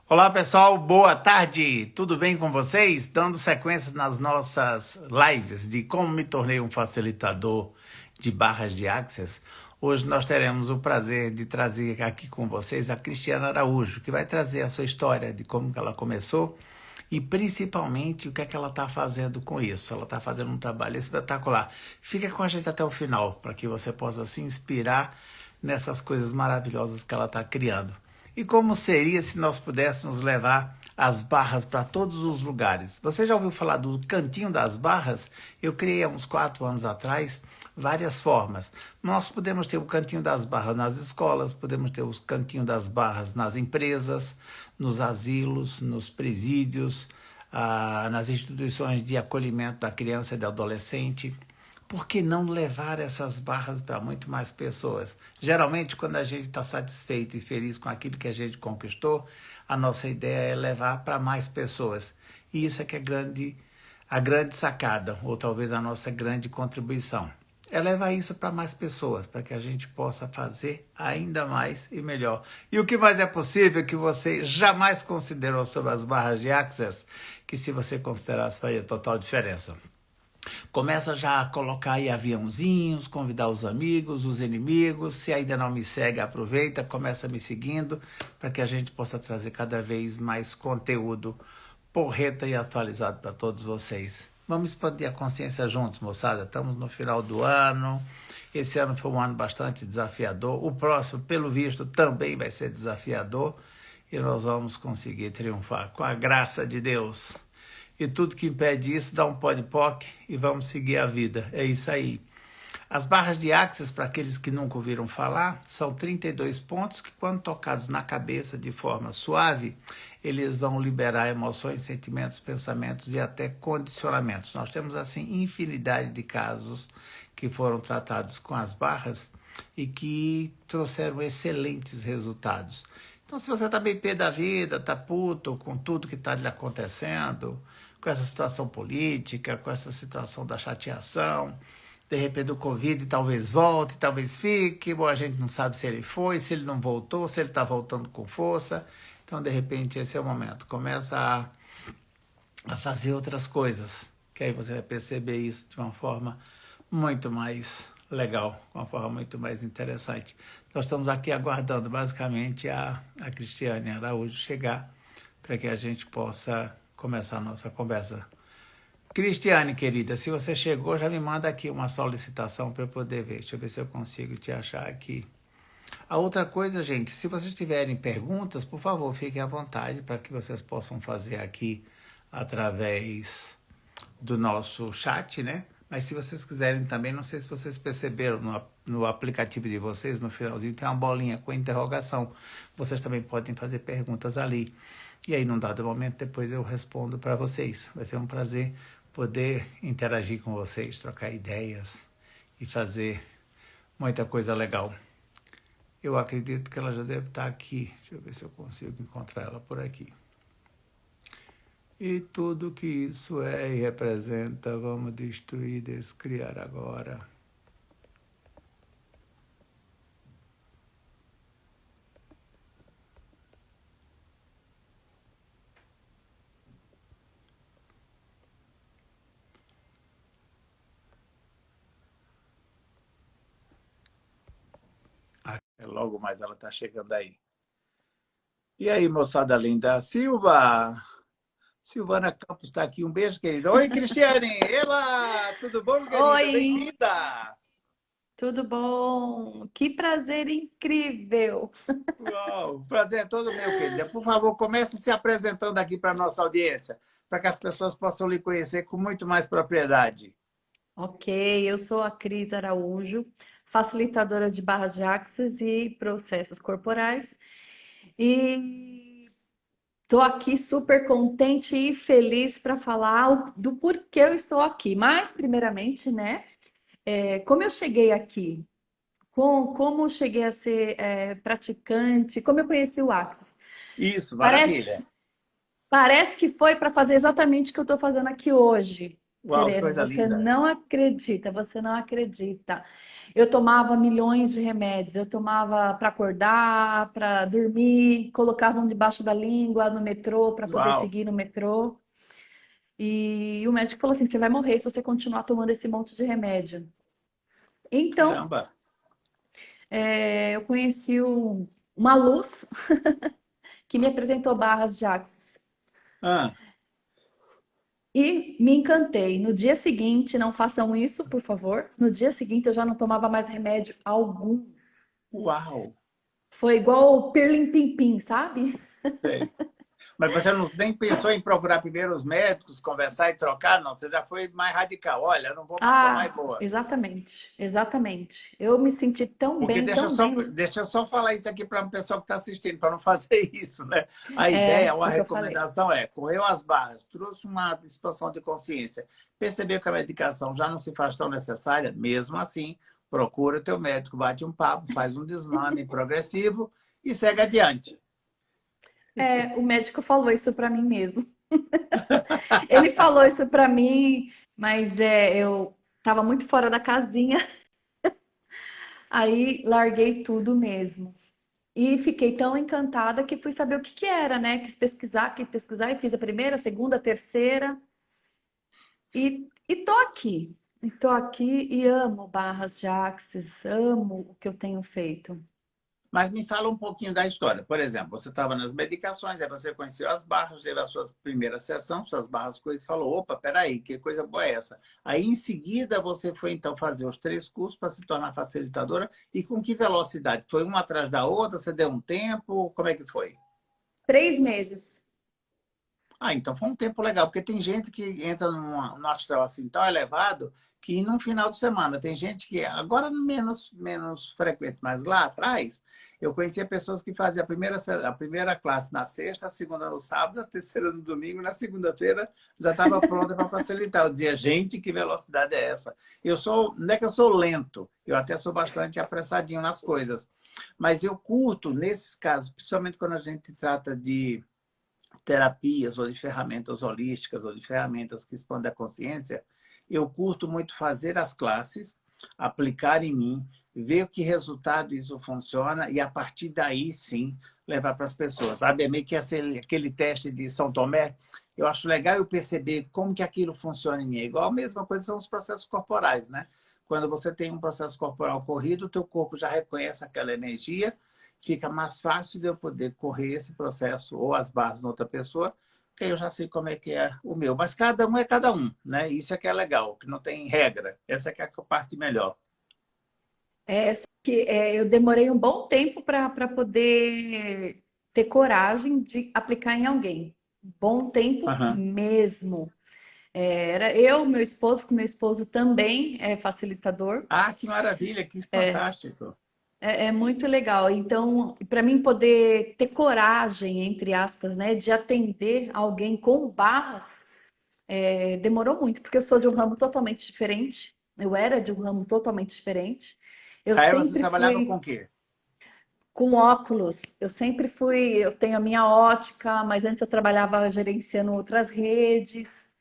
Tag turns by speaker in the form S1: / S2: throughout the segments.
S1: Olá pessoal, boa tarde, tudo bem com vocês? Dando sequência nas nossas lives de como me tornei um facilitador de barras de Access. Hoje nós teremos o prazer de trazer aqui com vocês a Cristiana Araújo, que vai trazer a sua história de como que ela começou e principalmente o que é que ela está fazendo com isso. Ela está fazendo um trabalho espetacular. Fica com a gente até o final, para que você possa se inspirar nessas coisas maravilhosas que ela está criando. E como seria se nós pudéssemos levar as barras para todos os lugares? Você já ouviu falar do Cantinho das Barras? Eu criei há uns 4 anos atrás várias formas. Nós podemos ter o Cantinho das Barras nas escolas, podemos ter o Cantinho das Barras nas empresas, nos asilos, nos presídios, nas instituições de acolhimento da criança e do adolescente. Por que não levar essas barras para muito mais pessoas? Geralmente, quando a gente está satisfeito e feliz com aquilo que a gente conquistou, a nossa ideia é levar para mais pessoas. E isso é que é a grande sacada, ou talvez a nossa grande contribuição. É levar isso para mais pessoas, para que a gente possa fazer ainda mais e melhor. E o que mais é possível que você jamais considerou sobre as barras de Access, que se você considerasse faria total diferença. Começa já a colocar aí aviãozinhos, convidar os amigos, os inimigos. Se ainda não me segue, aproveita, começa me seguindo para que a gente possa trazer cada vez mais conteúdo porreta e atualizado para todos vocês. Vamos expandir a consciência juntos, moçada. Estamos no final do ano. Esse ano foi um ano bastante desafiador. O próximo, pelo visto, também vai ser desafiador. E nós vamos conseguir triunfar com a graça de Deus. E tudo que impede isso, dá um pó de POC e vamos seguir a vida. É isso aí. As barras de Access, para aqueles que nunca ouviram falar, são 32 pontos que, quando tocados na cabeça de forma suave, eles vão liberar emoções, sentimentos, pensamentos e até condicionamentos. Nós temos, assim, infinidade de casos que foram tratados com as barras e que trouxeram excelentes resultados. Então, se você está bem pé da vida, está puto com tudo que está lhe acontecendo, com essa situação política, com essa situação da chateação, de repente o Covid talvez volte, talvez fique, ou a gente não sabe se ele foi, se ele não voltou, se ele está voltando com força. Então, de repente, esse é o momento. Começa a fazer outras coisas, que aí você vai perceber isso de uma forma muito mais legal, uma forma muito mais interessante. Nós estamos aqui aguardando, basicamente, a Cristiane Araújo chegar para que a gente possa começar a nossa conversa. Cristiane, querida, se você chegou, já me manda aqui uma solicitação para eu poder ver. Deixa eu ver se eu consigo te achar aqui. A outra coisa, gente, se vocês tiverem perguntas, por favor, fiquem à vontade para que vocês possam fazer aqui através do nosso chat, né? Mas se vocês quiserem também, não sei se vocês perceberam no aplicativo de vocês, no finalzinho tem uma bolinha com interrogação. Vocês também podem fazer perguntas ali. E aí, num dado momento, depois eu respondo para vocês. Vai ser um prazer poder interagir com vocês, trocar ideias e fazer muita coisa legal. Eu acredito que ela já deve estar aqui. Deixa eu ver se eu consigo encontrar ela por aqui. E tudo que isso é e representa, vamos destruir, descriar agora. Logo mais ela está chegando aí. E aí, moçada linda? Silvana Campos está aqui. Um beijo, querida. Oi, Cristiane! Ela! Tudo bom, querida?
S2: Oi,
S1: Bem-vinda!
S2: tudo bom? Que prazer incrível!
S1: Uau, o prazer é todo meu, querida. Por favor, comece se apresentando aqui para a nossa audiência, para que as pessoas possam lhe conhecer com muito mais propriedade.
S2: Ok, eu sou a Cris Araújo, facilitadora de barras de axis e processos corporais. E estou aqui super contente e feliz para falar do porquê eu estou aqui. Mas, primeiramente, né, como eu cheguei aqui, como eu cheguei a ser praticante, como eu conheci o Axis.
S1: Isso,
S2: Parece,
S1: maravilha.
S2: Parece que foi para fazer exatamente o que eu estou fazendo aqui hoje,
S1: Uau, que
S2: Sereno.
S1: coisa
S2: Você
S1: linda.
S2: não acredita, você não acredita. Eu tomava milhões de remédios. Eu tomava para acordar, para dormir, colocava um debaixo da língua no metrô para poder
S1: Uau,
S2: seguir no metrô. E o médico falou assim: você vai morrer se você continuar tomando esse monte de remédio. Então,
S1: caramba.
S2: eu conheci uma luz que me apresentou barras de Axis.
S1: Ah,
S2: E me encantei. No dia seguinte, não façam isso, por favor. No dia seguinte, eu já não tomava mais remédio algum.
S1: uau.
S2: Foi igual o pirlim-pim-pim, sabe?
S1: Sei. Mas você não nem pensou em procurar primeiro os médicos, conversar e trocar? Não, você já foi mais radical. Olha, eu não vou mais tomar e
S2: Ah,
S1: boa.
S2: exatamente, exatamente. Eu me senti
S1: Porque
S2: tão bem.
S1: deixa eu só falar isso aqui para o pessoal que está assistindo, para não fazer isso, né? A ideia,
S2: É,
S1: ou a
S2: foi o que eu falei.
S1: recomendação é, correu as barras, trouxe uma expansão de consciência, percebeu que a medicação já não se faz tão necessária, mesmo assim, procura o teu médico, bate um papo, faz um desmame progressivo e segue adiante.
S2: É, o médico falou isso pra mim mesmo. Ele falou isso pra mim, mas eu tava muito fora da casinha, aí larguei tudo mesmo. E fiquei tão encantada que fui saber o que que era, né? Quis pesquisar e fiz a primeira, a segunda, a terceira e tô aqui. E tô aqui e amo barras de axis, amo o que eu tenho feito.
S1: Mas me fala um pouquinho da história. Por exemplo, você estava nas medicações, aí você conheceu as barras, teve a sua primeira sessão, suas barras, coisas, e falou, opa, peraí, que coisa boa é essa? Aí, em seguida, você foi, então, fazer os 3 cursos para se tornar facilitadora. E com que velocidade? Foi uma atrás da outra? Você deu um tempo? Como é que foi?
S2: 3 meses.
S1: Ah, então foi um tempo legal, porque tem gente que entra num astral assim tão elevado que num final de semana tem gente que agora menos frequente, mas lá atrás eu conhecia pessoas que faziam a primeira classe na sexta, a segunda no sábado, a terceira no domingo, na segunda-feira já estava pronta para facilitar. Eu dizia, gente, que velocidade é essa? Não é que eu sou lento, eu até sou bastante apressadinho nas coisas, mas eu curto nesses casos, principalmente quando a gente trata de terapias ou de ferramentas holísticas ou de ferramentas que expandem a consciência, eu curto muito fazer as classes, aplicar em mim, ver que resultado isso funciona e a partir daí sim levar para as pessoas. Sabe, é meio que aquele teste de São Tomé. Eu acho legal eu perceber como que aquilo funciona em mim. É igual a mesma coisa são os processos corporais, né? Quando você tem um processo corporal corrido, o teu corpo já reconhece aquela energia, fica mais fácil de eu poder correr esse processo ou as barras na outra pessoa, porque eu já sei como é que é o meu. Mas cada um é cada um, né? Isso é que é legal, que não tem regra. Essa é que é a parte melhor.
S2: Só que eu demorei um bom tempo para poder ter coragem de aplicar em alguém. Bom tempo
S1: Aham.
S2: mesmo. Era eu, meu esposo, porque meu esposo também é facilitador.
S1: Ah, que maravilha, que fantástico.
S2: É muito legal. Então, para mim poder ter coragem, entre aspas, né, de atender alguém com barras, demorou muito, porque eu sou de um ramo totalmente diferente. Eu era de um ramo totalmente diferente. Eu
S1: Aí você
S2: sempre
S1: trabalhava com
S2: fui
S1: o quê?
S2: com óculos. Eu sempre fui, eu tenho a minha ótica, mas antes eu trabalhava gerenciando outras redes.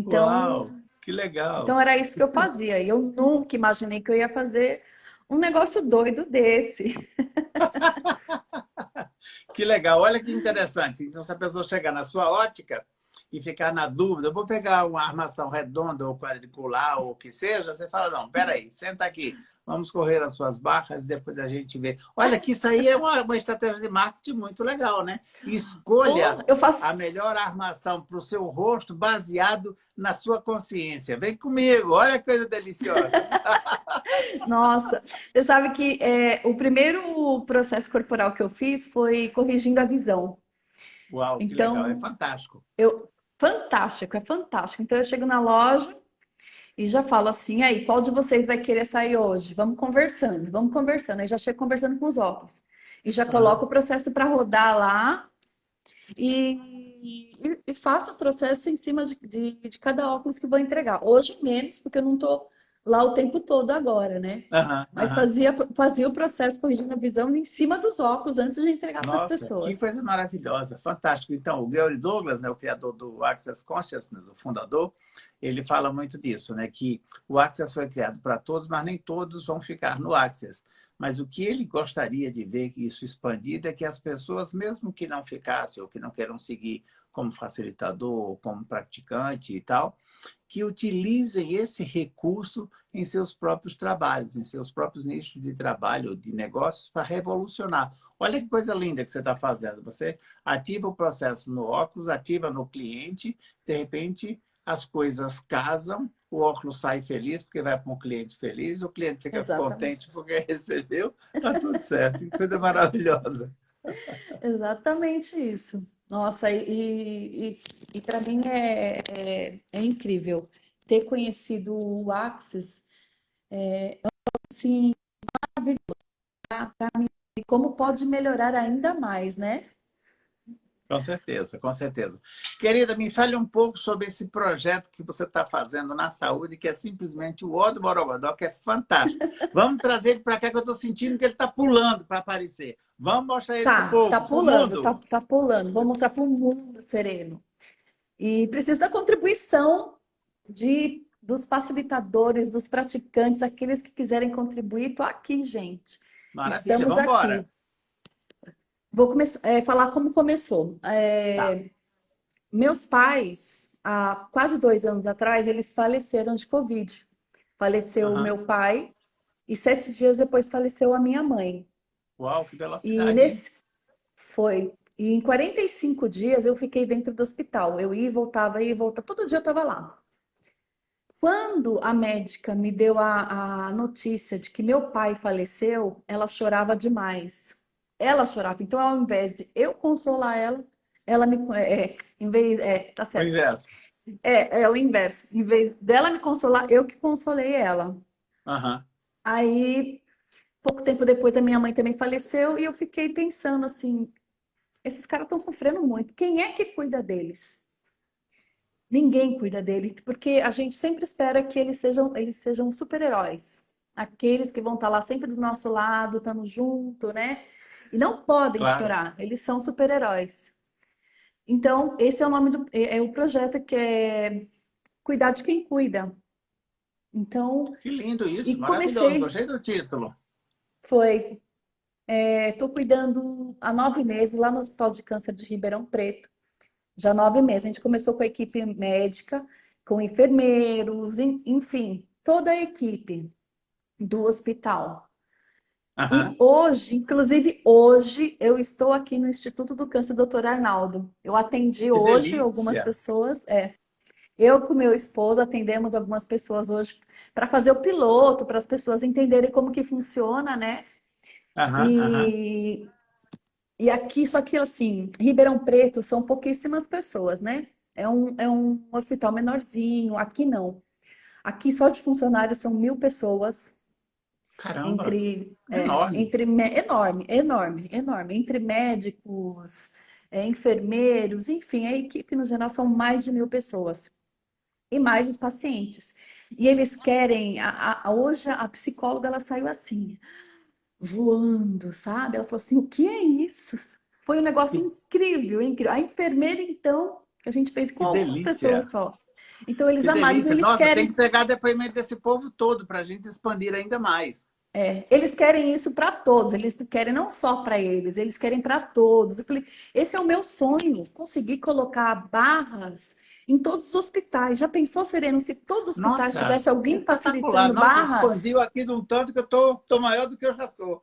S1: Uau,
S2: Então,
S1: que legal.
S2: então era isso que eu fazia. E eu nunca imaginei que eu ia fazer um negócio doido desse.
S1: Que legal, olha que interessante. Então, se a pessoa chegar na sua ótica e ficar na dúvida, eu vou pegar uma armação redonda ou quadricular ou o que seja, você fala, não, peraí, senta aqui, vamos correr as suas barras, depois a gente vê. Olha que isso aí é uma estratégia de marketing muito legal, né?
S2: Oh,
S1: Escolha
S2: eu
S1: a
S2: faço.
S1: melhor armação para o seu rosto baseado na sua consciência. Vem comigo, olha que coisa deliciosa.
S2: Nossa, você sabe que o primeiro processo corporal que eu fiz foi corrigindo a visão.
S1: Uau, que legal, é
S2: Então,
S1: fantástico.
S2: fantástico, é fantástico. Então eu chego na loja e já falo assim, aí, qual de vocês vai querer sair hoje? Vamos conversando, vamos conversando. Aí já chego conversando com os óculos. E já
S1: Aham.
S2: coloco o processo para rodar lá e faço o processo em cima de cada óculos que vou entregar. Hoje menos, porque eu não estou lá o tempo todo agora, né?
S1: Aham,
S2: Mas
S1: aham.
S2: fazia o processo corrigindo a visão em cima dos óculos antes de entregar para as
S1: Nossa, que
S2: pessoas.
S1: coisa maravilhosa, fantástico. Então, o Gary Douglas, né, o criador do Access Consciousness, o fundador, ele fala muito disso, né, que o Access foi criado para todos, mas nem todos vão ficar no Access. Mas o que ele gostaria de ver isso expandido é que as pessoas, mesmo que não ficassem ou que não queiram seguir como facilitador, como praticante e tal, que utilizem esse recurso em seus próprios trabalhos, em seus próprios nichos de trabalho, de negócios, para revolucionar. Olha que coisa linda que você está fazendo. Você ativa o processo no óculos, ativa no cliente, de repente as coisas casam, o óculos sai feliz porque vai para um cliente feliz, o cliente fica
S2: Exatamente.
S1: contente porque recebeu, está tudo certo. Que coisa maravilhosa.
S2: Exatamente isso. Nossa, e para mim é incrível ter conhecido o Axis, assim, para mim, e como pode melhorar ainda mais, né?
S1: Com certeza, com certeza. Querida, me fale um pouco sobre esse projeto que você está fazendo na saúde, que é simplesmente o Ó do Borogodó, que é fantástico. Vamos trazer ele para cá, que eu estou sentindo que ele está pulando para aparecer. Vamos mostrar ele para o
S2: Tá
S1: povo, para o
S2: pulando,
S1: mundo.
S2: tá pulando. Vou mostrar para o mundo sereno. E preciso da contribuição dos facilitadores, dos praticantes, aqueles que quiserem contribuir. Estou aqui, gente.
S1: Maravilha,
S2: Estamos
S1: vamos embora.
S2: aqui. Vou começar, falar como começou.
S1: Tá.
S2: Meus pais, há quase 2 anos atrás, eles faleceram de Covid. Faleceu o
S1: Aham.
S2: meu pai e 7 dias depois faleceu a minha mãe.
S1: Uau, que
S2: E
S1: velocidade, hein?
S2: nesse foi. E em 45 dias eu fiquei dentro do hospital. Eu ia e voltava. Todo dia eu estava lá. Quando a médica me deu a notícia de que meu pai faleceu, ela chorava demais. Ela chorava. Então, ao invés de eu consolar ela, ela me. Em vez. Tá
S1: O
S2: certo.
S1: inverso.
S2: É o inverso. Em vez dela me consolar, eu que consolei ela.
S1: Aham.
S2: Aí, pouco tempo depois, a minha mãe também faleceu e eu fiquei pensando assim: esses caras estão sofrendo muito. Quem é que cuida deles? Ninguém cuida deles, porque a gente sempre espera que eles sejam super-heróis. Aqueles que vão estar lá sempre do nosso lado, estando junto, né? E não podem
S1: Claro.
S2: chorar, eles são super-heróis. Então, esse é o nome é o projeto que é Cuidar de Quem Cuida. Então,
S1: Que lindo isso,
S2: e
S1: maravilhoso.
S2: comecei,
S1: Gostei do título.
S2: foi, estou cuidando há 9 meses lá no Hospital de Câncer de Ribeirão Preto. Já 9 meses. A gente começou com a equipe médica, com enfermeiros, enfim, toda a equipe do hospital. E
S1: Aham.
S2: hoje, inclusive hoje, eu estou aqui no Instituto do Câncer, doutor Arnaldo. Eu atendi
S1: Que
S2: hoje algumas
S1: delícia.
S2: pessoas, eu com meu esposo atendemos algumas pessoas hoje para fazer o piloto, para as pessoas entenderem como que funciona, né?
S1: Aham, aham.
S2: E, e aqui, só que assim, Ribeirão Preto são pouquíssimas pessoas, né? É um hospital menorzinho, aqui não. Aqui só de funcionários são 1.000 pessoas,
S1: Caramba, enorme.
S2: enorme, enorme, enorme, entre médicos, enfermeiros, enfim, a equipe no geral são mais de 1.000 pessoas. E mais os pacientes. E eles querem, hoje a psicóloga ela saiu assim, voando, sabe? Ela falou assim: o que é isso? Foi um negócio
S1: Que,
S2: incrível, incrível. A enfermeira, então, que a gente fez com
S1: que
S2: algumas pessoas
S1: delícia.
S2: só. Então, eles
S1: Que
S2: amaram, então,
S1: delícia. Nossa, tem que pegar depoimento desse povo todo para a gente expandir ainda mais.
S2: eles querem isso para todos, eles querem não só para eles querem para todos. Eu falei, esse é o meu sonho, conseguir colocar barras em todos os hospitais. Já pensou, Sereno, se todos os hospitais
S1: Nossa,
S2: tivesse alguém
S1: espetacular.
S2: facilitando
S1: Nossa,
S2: barras?
S1: expandiu aqui de um tanto que eu tô maior do que eu já sou.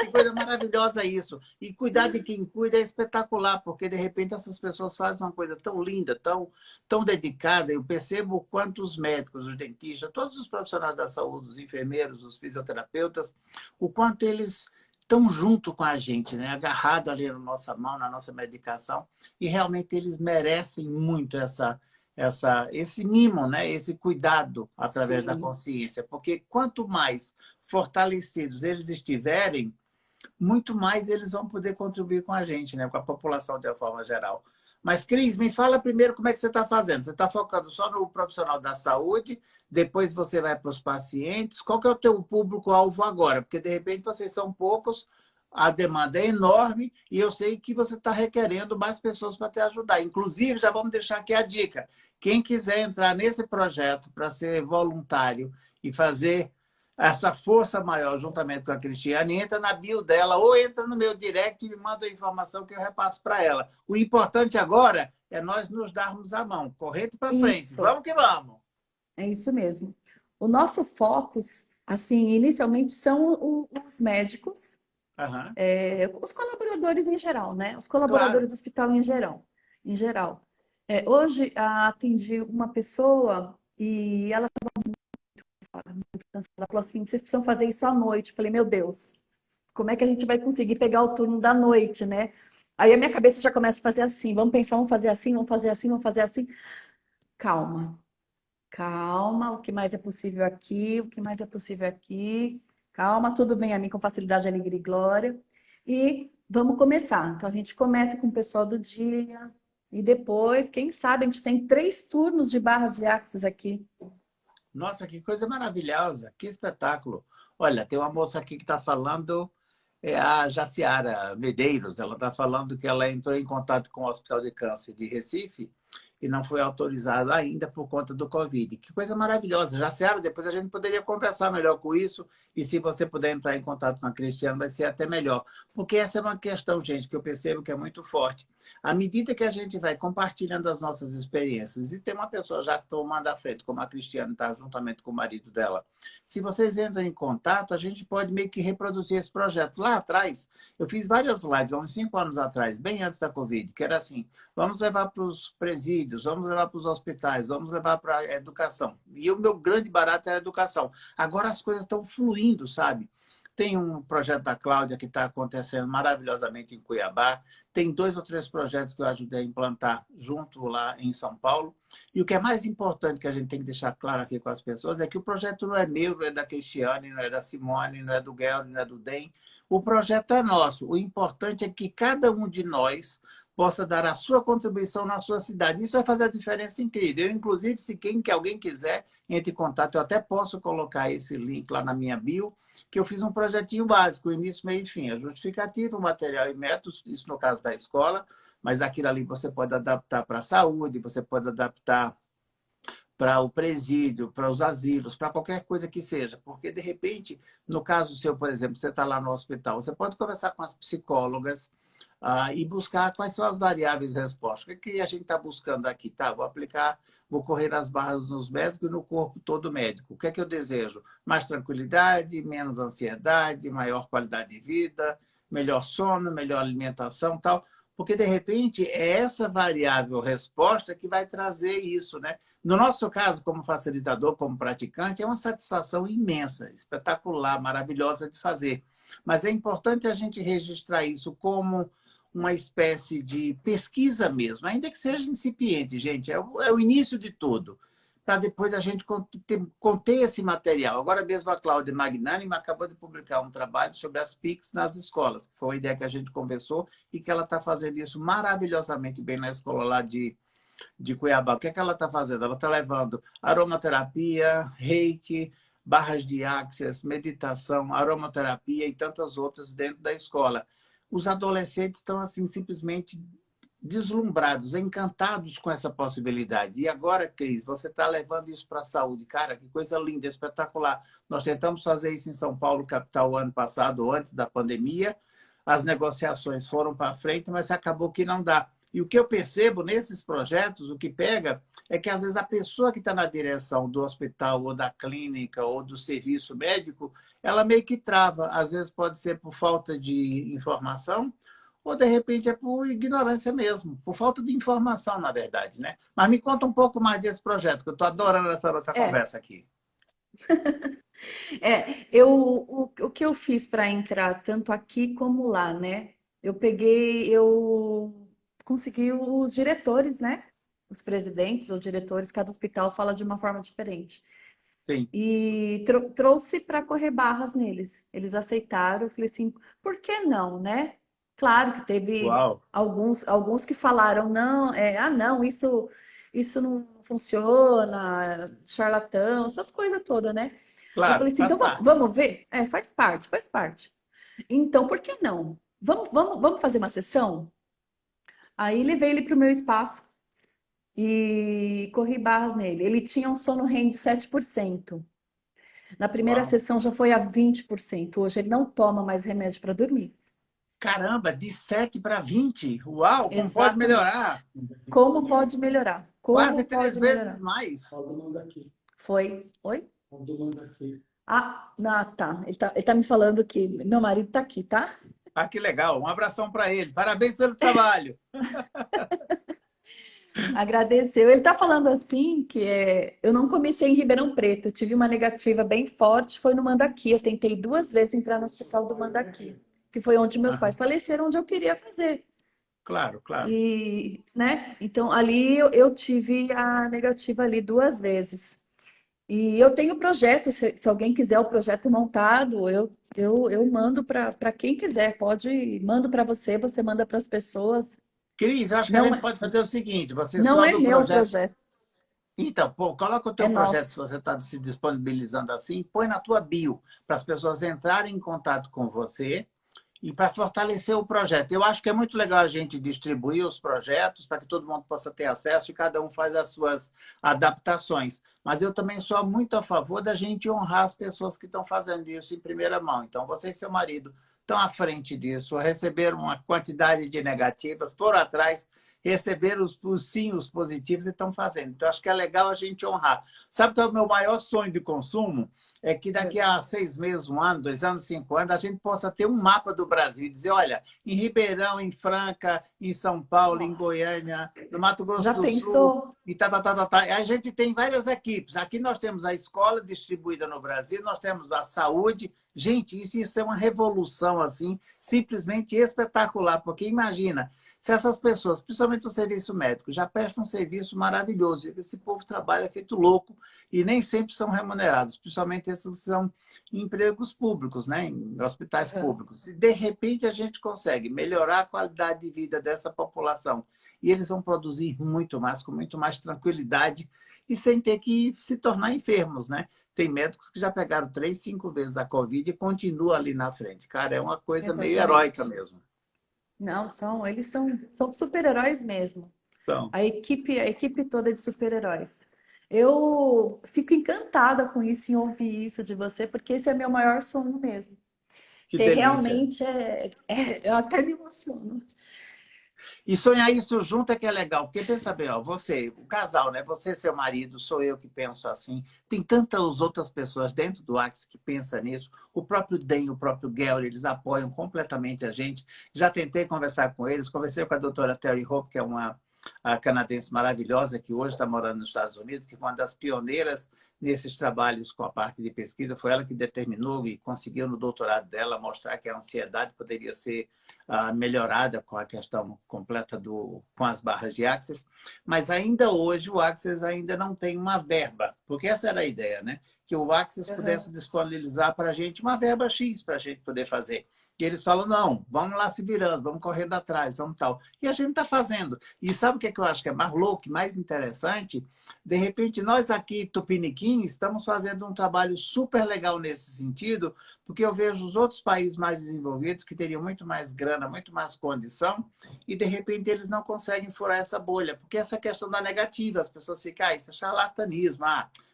S1: Que coisa maravilhosa isso. E cuidar de quem cuida é espetacular, porque de repente essas pessoas fazem uma coisa tão linda, tão dedicada. Eu percebo o quanto os médicos, os dentistas, todos os profissionais da saúde, os enfermeiros, os fisioterapeutas, o quanto eles estão junto com a gente, né? Agarrado ali na nossa mão, na nossa medicação. E realmente eles merecem muito esse mimo, né? Esse cuidado através da
S2: Sim,
S1: consciência. Porque quanto mais fortalecidos eles estiverem, muito mais eles vão poder contribuir com a gente, né? Com a população de uma forma geral. Mas, Cris, me fala primeiro como é que você está fazendo. Você está focando só no profissional da saúde, depois você vai para os pacientes. Qual que é o teu público-alvo agora? Porque, de repente, vocês são poucos, a demanda é enorme e eu sei que você está requerendo mais pessoas para te ajudar. Inclusive, já vamos deixar aqui a dica. Quem quiser entrar nesse projeto para ser voluntário e fazer essa força maior juntamente com a Cristiane, entra na bio dela ou entra no meu direct e me manda a informação que eu repasso para ela. O importante agora é nós nos darmos a mão, corrente para frente.
S2: Isso,
S1: Vamos que vamos!
S2: é isso mesmo. O nosso foco, assim, inicialmente são os médicos,
S1: Aham,
S2: os colaboradores em geral, né? Os
S1: claro.
S2: colaboradores do hospital em geral. Em geral. Hoje atendi uma pessoa e ela estava muito cansada. Ela falou assim: vocês precisam fazer isso à noite. Eu falei, meu Deus, como é que a gente vai conseguir pegar o turno da noite, né? Aí a minha cabeça já começa a fazer assim: vamos pensar, vamos fazer assim, vamos fazer assim, vamos fazer assim. Calma, calma, o que mais é possível aqui, o que mais é possível aqui. Calma, tudo vem a mim com facilidade, alegria e glória. E vamos começar. Então a gente começa com o pessoal do dia. E depois, quem sabe, a gente tem 3 turnos de barras de axis aqui.
S1: Nossa, que coisa maravilhosa, que espetáculo. Olha, tem uma moça aqui que está falando, é a Jaciara Medeiros. Ela está falando que ela entrou em contato com o Hospital de Câncer de Recife e não foi autorizado ainda por conta do Covid. Que coisa maravilhosa. Jaciara, depois a gente poderia conversar melhor com isso e se você puder entrar em contato com a Cristiane, vai ser até melhor. Porque essa é uma questão, gente, que eu percebo que é muito forte. À medida que a gente vai compartilhando as nossas experiências, e tem uma pessoa já tomando a frente, como a Cristiane está juntamente com o marido dela, se vocês entram em contato, a gente pode meio que reproduzir esse projeto. Lá atrás, eu fiz várias lives, há uns 5 anos atrás, bem antes da Covid, que era assim, vamos levar para os presídios, vamos levar para os hospitais, vamos levar para a educação. E o meu grande barato é a educação. Agora as coisas estão fluindo, sabe? Tem um projeto da Cláudia que está acontecendo maravilhosamente em Cuiabá. Tem 2 ou 3 projetos que eu ajudei a implantar junto lá em São Paulo. E o que é mais importante que a gente tem que deixar claro aqui com as pessoas é que o projeto não é meu, não é da Cristiane, não é da Simone, não é do Guel, não é do Den. O projeto é nosso. O importante é que cada um de nós possa dar a sua contribuição na sua cidade. Isso vai fazer a diferença incrível. Eu, inclusive, se alguém quiser, entre em contato, eu até posso colocar esse link lá na minha bio, que eu fiz um projetinho básico, início, meio e fim. A justificativa, o material e métodos, isso no caso da escola, mas aquilo ali você pode adaptar para a saúde, você pode adaptar para o presídio, para os asilos, para qualquer coisa que seja. Porque, de repente, no caso seu, por exemplo, você está lá no hospital, você pode conversar com as psicólogas e buscar quais são as variáveis de resposta. O que a gente está buscando aqui? Tá, vou aplicar, vou correr as barras nos médicos e no corpo todo médico. O que é que eu desejo? Mais tranquilidade, menos ansiedade, maior qualidade de vida, melhor sono, melhor alimentação, tal. Porque, de repente, é essa variável resposta que vai trazer isso, né? No nosso caso, como facilitador, como praticante, é uma satisfação imensa, espetacular, maravilhosa de fazer. Mas é importante a gente registrar isso como uma espécie de pesquisa mesmo, ainda que seja incipiente, gente, é o início de tudo, para depois a gente conter esse material. Agora mesmo a Cláudia Magnânima acabou de publicar um trabalho sobre as PICs nas escolas, que foi uma ideia que a gente conversou e que ela está fazendo isso maravilhosamente bem na escola lá de Cuiabá. O que é que ela está fazendo? Ela está levando aromaterapia, reiki, barras de axis, meditação, aromaterapia e tantas outras dentro da escola. Os adolescentes estão assim simplesmente deslumbrados, encantados com essa possibilidade. E agora, Cris, você está levando isso para a saúde. Cara, que coisa linda, espetacular. Nós tentamos fazer isso em São Paulo, capital, ano passado, antes da pandemia. As negociações foram para frente, mas acabou que não dá. E o que eu percebo nesses projetos, o que pega, é que às vezes a pessoa que está na direção do hospital ou da clínica ou do serviço médico, ela meio que trava. Às vezes pode ser por falta de informação, ou de repente é por ignorância mesmo, por falta de informação, na verdade, né? Mas me conta um pouco mais desse projeto, que eu estou adorando essa nossa
S2: É,
S1: conversa aqui.
S2: o que eu fiz para entrar tanto aqui como lá, né? Eu consegui os diretores, né? Os presidentes ou diretores, cada hospital fala de uma forma diferente.
S1: sim.
S2: e trouxe para correr barras neles. Eles aceitaram. Eu falei assim, por que não, né? Claro que teve
S1: Uau.
S2: alguns que falaram, não, não, isso não funciona, charlatão, essas coisas todas, né? Eu
S1: Claro,
S2: falei assim,
S1: faz
S2: então
S1: parte.
S2: vamos ver? É, faz parte, faz parte. Então, por que não? Vamos fazer uma sessão? Aí levei ele para o meu espaço e corri barras nele. Ele tinha um sono REM de 7%. Na primeira
S1: Uau.
S2: sessão já foi a 20%. Hoje ele não toma mais remédio para dormir.
S1: Caramba, de 7 para 20. Uau, como pode
S2: Exatamente.
S1: melhorar?
S2: Como pode melhorar?
S1: Quase
S2: Como
S1: 3
S2: pode
S1: vezes
S2: melhorar?
S1: mais.
S2: Foi. Oi? Tá. Ele tá me falando que meu marido tá aqui, tá?
S1: Ah, que legal. Um abração para ele. Parabéns pelo trabalho.
S2: Agradeceu. Ele tá falando assim que eu não comecei em Ribeirão Preto. Eu tive uma negativa bem forte, foi no Mandaki. Eu tentei 2 vezes entrar no hospital do Mandaki, que foi onde meus pais
S1: Aham.
S2: faleceram, onde eu queria fazer.
S1: Claro, claro.
S2: E, né? Então, ali eu tive a negativa ali 2 vezes. E eu tenho projeto, se alguém quiser o projeto montado, eu mando para quem quiser. Mando para você, você manda para as pessoas.
S1: Cris, eu acho que a
S2: Não,
S1: gente pode fazer o seguinte: você
S2: não é
S1: sobe o
S2: meu
S1: projeto.
S2: projeto,
S1: Então, pô, coloca o
S2: é
S1: teu projeto, se
S2: nosso.
S1: você está se disponibilizando assim, põe na tua bio, para as pessoas entrarem em contato com você e para fortalecer o projeto. Eu acho que é muito legal a gente distribuir os projetos para que todo mundo possa ter acesso e cada um faz as suas adaptações. Mas eu também sou muito a favor da gente honrar as pessoas que estão fazendo isso em primeira mão. Então, você e seu marido estão à frente disso, receberam uma quantidade de negativas, foram atrás, receberam os sim, os positivos e estão fazendo. Então, acho que é legal a gente honrar. Sabe qual é o meu maior sonho de consumo? É que daqui a 6 meses, 1 ano, 2 anos, 5 anos, a gente possa ter um mapa do Brasil e dizer, olha, em Ribeirão, em Franca, em São Paulo, em
S2: Nossa,
S1: Goiânia, no Mato Grosso
S2: já
S1: do Sul,
S2: pensou?
S1: e tá, tá, tá, tá, tá. A gente tem várias equipes. Aqui nós temos a escola distribuída no Brasil, nós temos a saúde. Gente, isso é uma revolução, assim, simplesmente espetacular, porque imagina, se essas pessoas, principalmente o serviço médico, já prestam um serviço maravilhoso, esse povo trabalha feito louco e nem sempre são remunerados, principalmente esses que são em empregos públicos, né, em hospitais
S2: Aham,
S1: públicos. Se de repente a gente consegue melhorar a qualidade de vida dessa população e eles vão produzir muito mais, com muito mais tranquilidade e sem ter que se tornar enfermos, né? Tem médicos que já pegaram 3, 5 vezes a Covid e continuam ali na frente. Cara, é uma coisa meio heróica
S2: exatamente.
S1: mesmo.
S2: Não, eles são super-heróis mesmo.
S1: Então,
S2: A equipe toda é de super-heróis. Eu fico encantada com isso, em ouvir isso de você, porque esse é meu maior sonho mesmo.
S1: que
S2: Ter
S1: delícia.
S2: realmente eu até me emociono.
S1: E sonhar isso junto é que é legal, porque pensa bem, ó, você, o casal, né? Você, seu marido, sou eu que penso assim. Tem tantas outras pessoas dentro do Axis que pensam nisso. O próprio Den, o próprio Gel, eles apoiam completamente a gente. Já tentei conversar com eles, conversei com a doutora Terry Hope, que é uma a canadense maravilhosa, que hoje está morando nos Estados Unidos, que foi uma das pioneiras nesses trabalhos com a parte de pesquisa. Foi ela que determinou e conseguiu, no doutorado dela, mostrar que a ansiedade poderia ser melhorada com a questão completa com as barras de Access, mas ainda hoje o Access ainda não tem uma verba, porque essa era a ideia, né? Que o Access
S2: Aham,
S1: pudesse disponibilizar para a gente uma verba X para a gente poder fazer. E eles falam, não, vamos lá se virando, vamos correndo atrás, vamos tal. E a gente está fazendo. E sabe o que, é que eu acho que é mais louco, mais interessante? De repente, nós aqui, Tupiniquim, estamos fazendo um trabalho super legal nesse sentido, porque eu vejo os outros países mais desenvolvidos que teriam muito mais grana, muito mais condição, e de repente eles não conseguem furar essa bolha, porque essa questão da negativa, as pessoas ficam, isso é charlatanismo,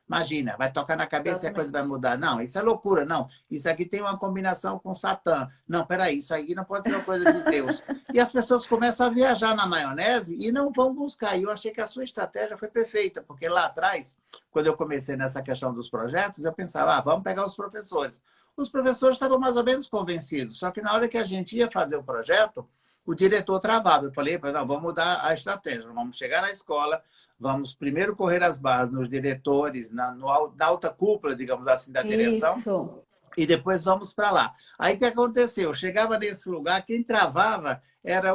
S1: imagina, vai tocar na cabeça e a coisa vai
S2: exatamente.
S1: mudar. Não, isso é loucura, não. Isso aqui tem uma combinação com Satã. Não, peraí, isso aqui não pode ser uma coisa de Deus. E as pessoas começam a viajar na maionese e não vão buscar. E eu achei que a sua estratégia foi perfeita, porque lá atrás, quando eu comecei nessa questão dos projetos, eu pensava, vamos pegar os professores. Os professores estavam mais ou menos convencidos, só que na hora que a gente ia fazer o projeto, o diretor travava. Eu falei, não, vamos mudar a estratégia, vamos chegar na escola, vamos primeiro correr as barras nos diretores, na alta cúpula, digamos assim, da direção,
S2: Isso.
S1: e depois vamos para lá. Aí o que aconteceu? Chegava nesse lugar, quem travava era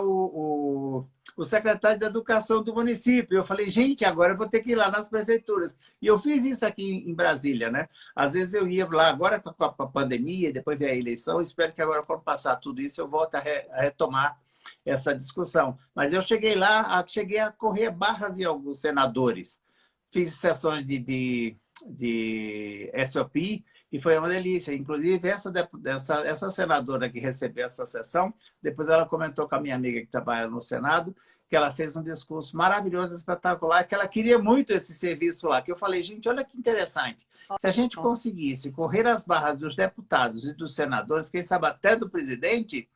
S1: o secretário de Educação do município. Eu falei, gente, agora eu vou ter que ir lá nas prefeituras. E eu fiz isso aqui em Brasília, né? Às vezes eu ia lá, agora com a pandemia, depois veio a eleição, espero que agora, quando passar tudo isso, eu volte a retomar essa discussão. Mas eu cheguei lá, cheguei a correr barras em alguns senadores. Fiz sessões de SOP e foi uma delícia. Inclusive, essa senadora que recebeu essa sessão, depois ela comentou com a minha amiga que trabalha no Senado, que ela fez um discurso maravilhoso, espetacular, que ela queria muito esse serviço lá. Que eu falei, gente, olha que interessante. Se a gente conseguisse correr as barras dos deputados e dos senadores, quem sabe até do presidente,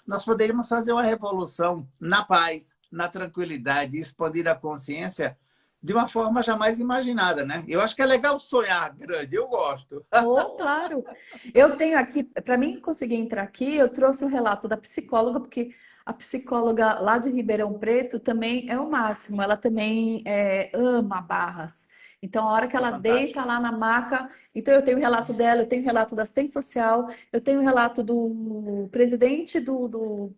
S1: nós poderíamos fazer uma revolução na paz, na tranquilidade, expandir a consciência de uma forma jamais imaginada, né? Eu acho que é legal sonhar grande, eu gosto.
S2: Oh, claro. Eu tenho aqui, para mim conseguir entrar aqui, eu trouxe o relato da psicóloga, porque a psicóloga lá de Ribeirão Preto também é o máximo. Ela também ama Barras. Então, a hora que
S1: É
S2: ela deita
S1: fantástico.
S2: lá na maca, então eu tenho o relato dela, eu tenho o relato da assistente social, eu tenho o relato do presidente do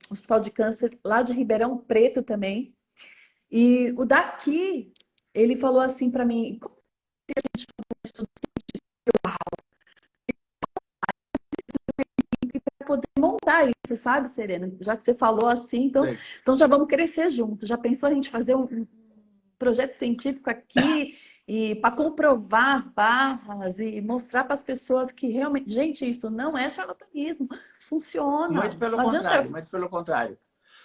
S2: Hospital de Câncer lá de Ribeirão Preto também. E o daqui, ele falou assim para mim, como para poder montar isso, sabe, Serena? Já que você falou assim,
S1: Sei.
S2: então já vamos crescer junto. Já pensou a gente fazer um projeto científico aqui e para comprovar as barras e mostrar para as pessoas que realmente, gente, isso não é charlatanismo,
S1: Muito
S2: funciona.
S1: pelo
S2: Não adianta
S1: contrário,
S2: eu...
S1: muito pelo contrário.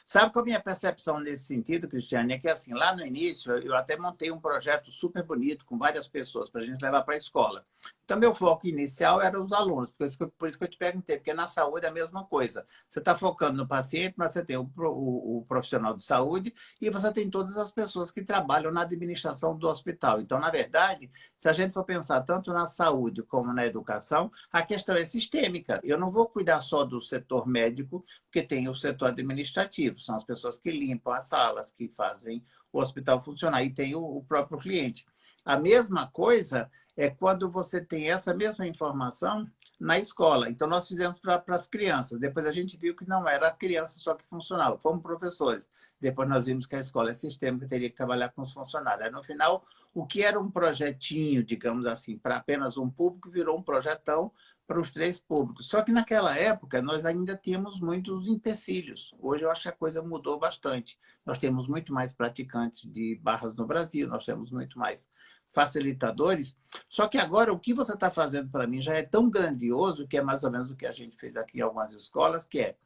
S1: Sabe qual é a minha percepção nesse sentido, Cristiane? É que, assim, lá no início, eu até montei um projeto super bonito com várias pessoas para a gente levar para a escola. Então, meu foco inicial era os alunos, por isso que eu te perguntei, porque na saúde é a mesma coisa. Você está focando no paciente, mas você tem o profissional de saúde e você tem todas as pessoas que trabalham na administração do hospital. Então, na verdade, se a gente for pensar tanto na saúde como na educação, a questão é sistêmica. Eu não vou cuidar só do setor médico, porque tem o setor administrativo, são as pessoas que limpam as salas, que fazem o hospital funcionar, e tem o próprio cliente. A mesma coisa é quando você tem essa mesma informação na escola. Então, nós fizemos para as crianças. Depois a gente viu que não era a criança só que funcionava, fomos professores. Depois nós vimos que a escola é sistêmica, teria que trabalhar com os funcionários. Aí, no final, o que era um projetinho, digamos assim, para apenas um público, virou um projetão para os três públicos. Só que naquela época nós ainda tínhamos muitos empecilhos. Hoje eu acho que a coisa mudou bastante. Nós temos muito mais praticantes de barras no Brasil, nós temos muito mais facilitadores. Só que agora o que você está fazendo para mim já é tão grandioso que é mais ou menos o que a gente fez aqui em algumas escolas, que é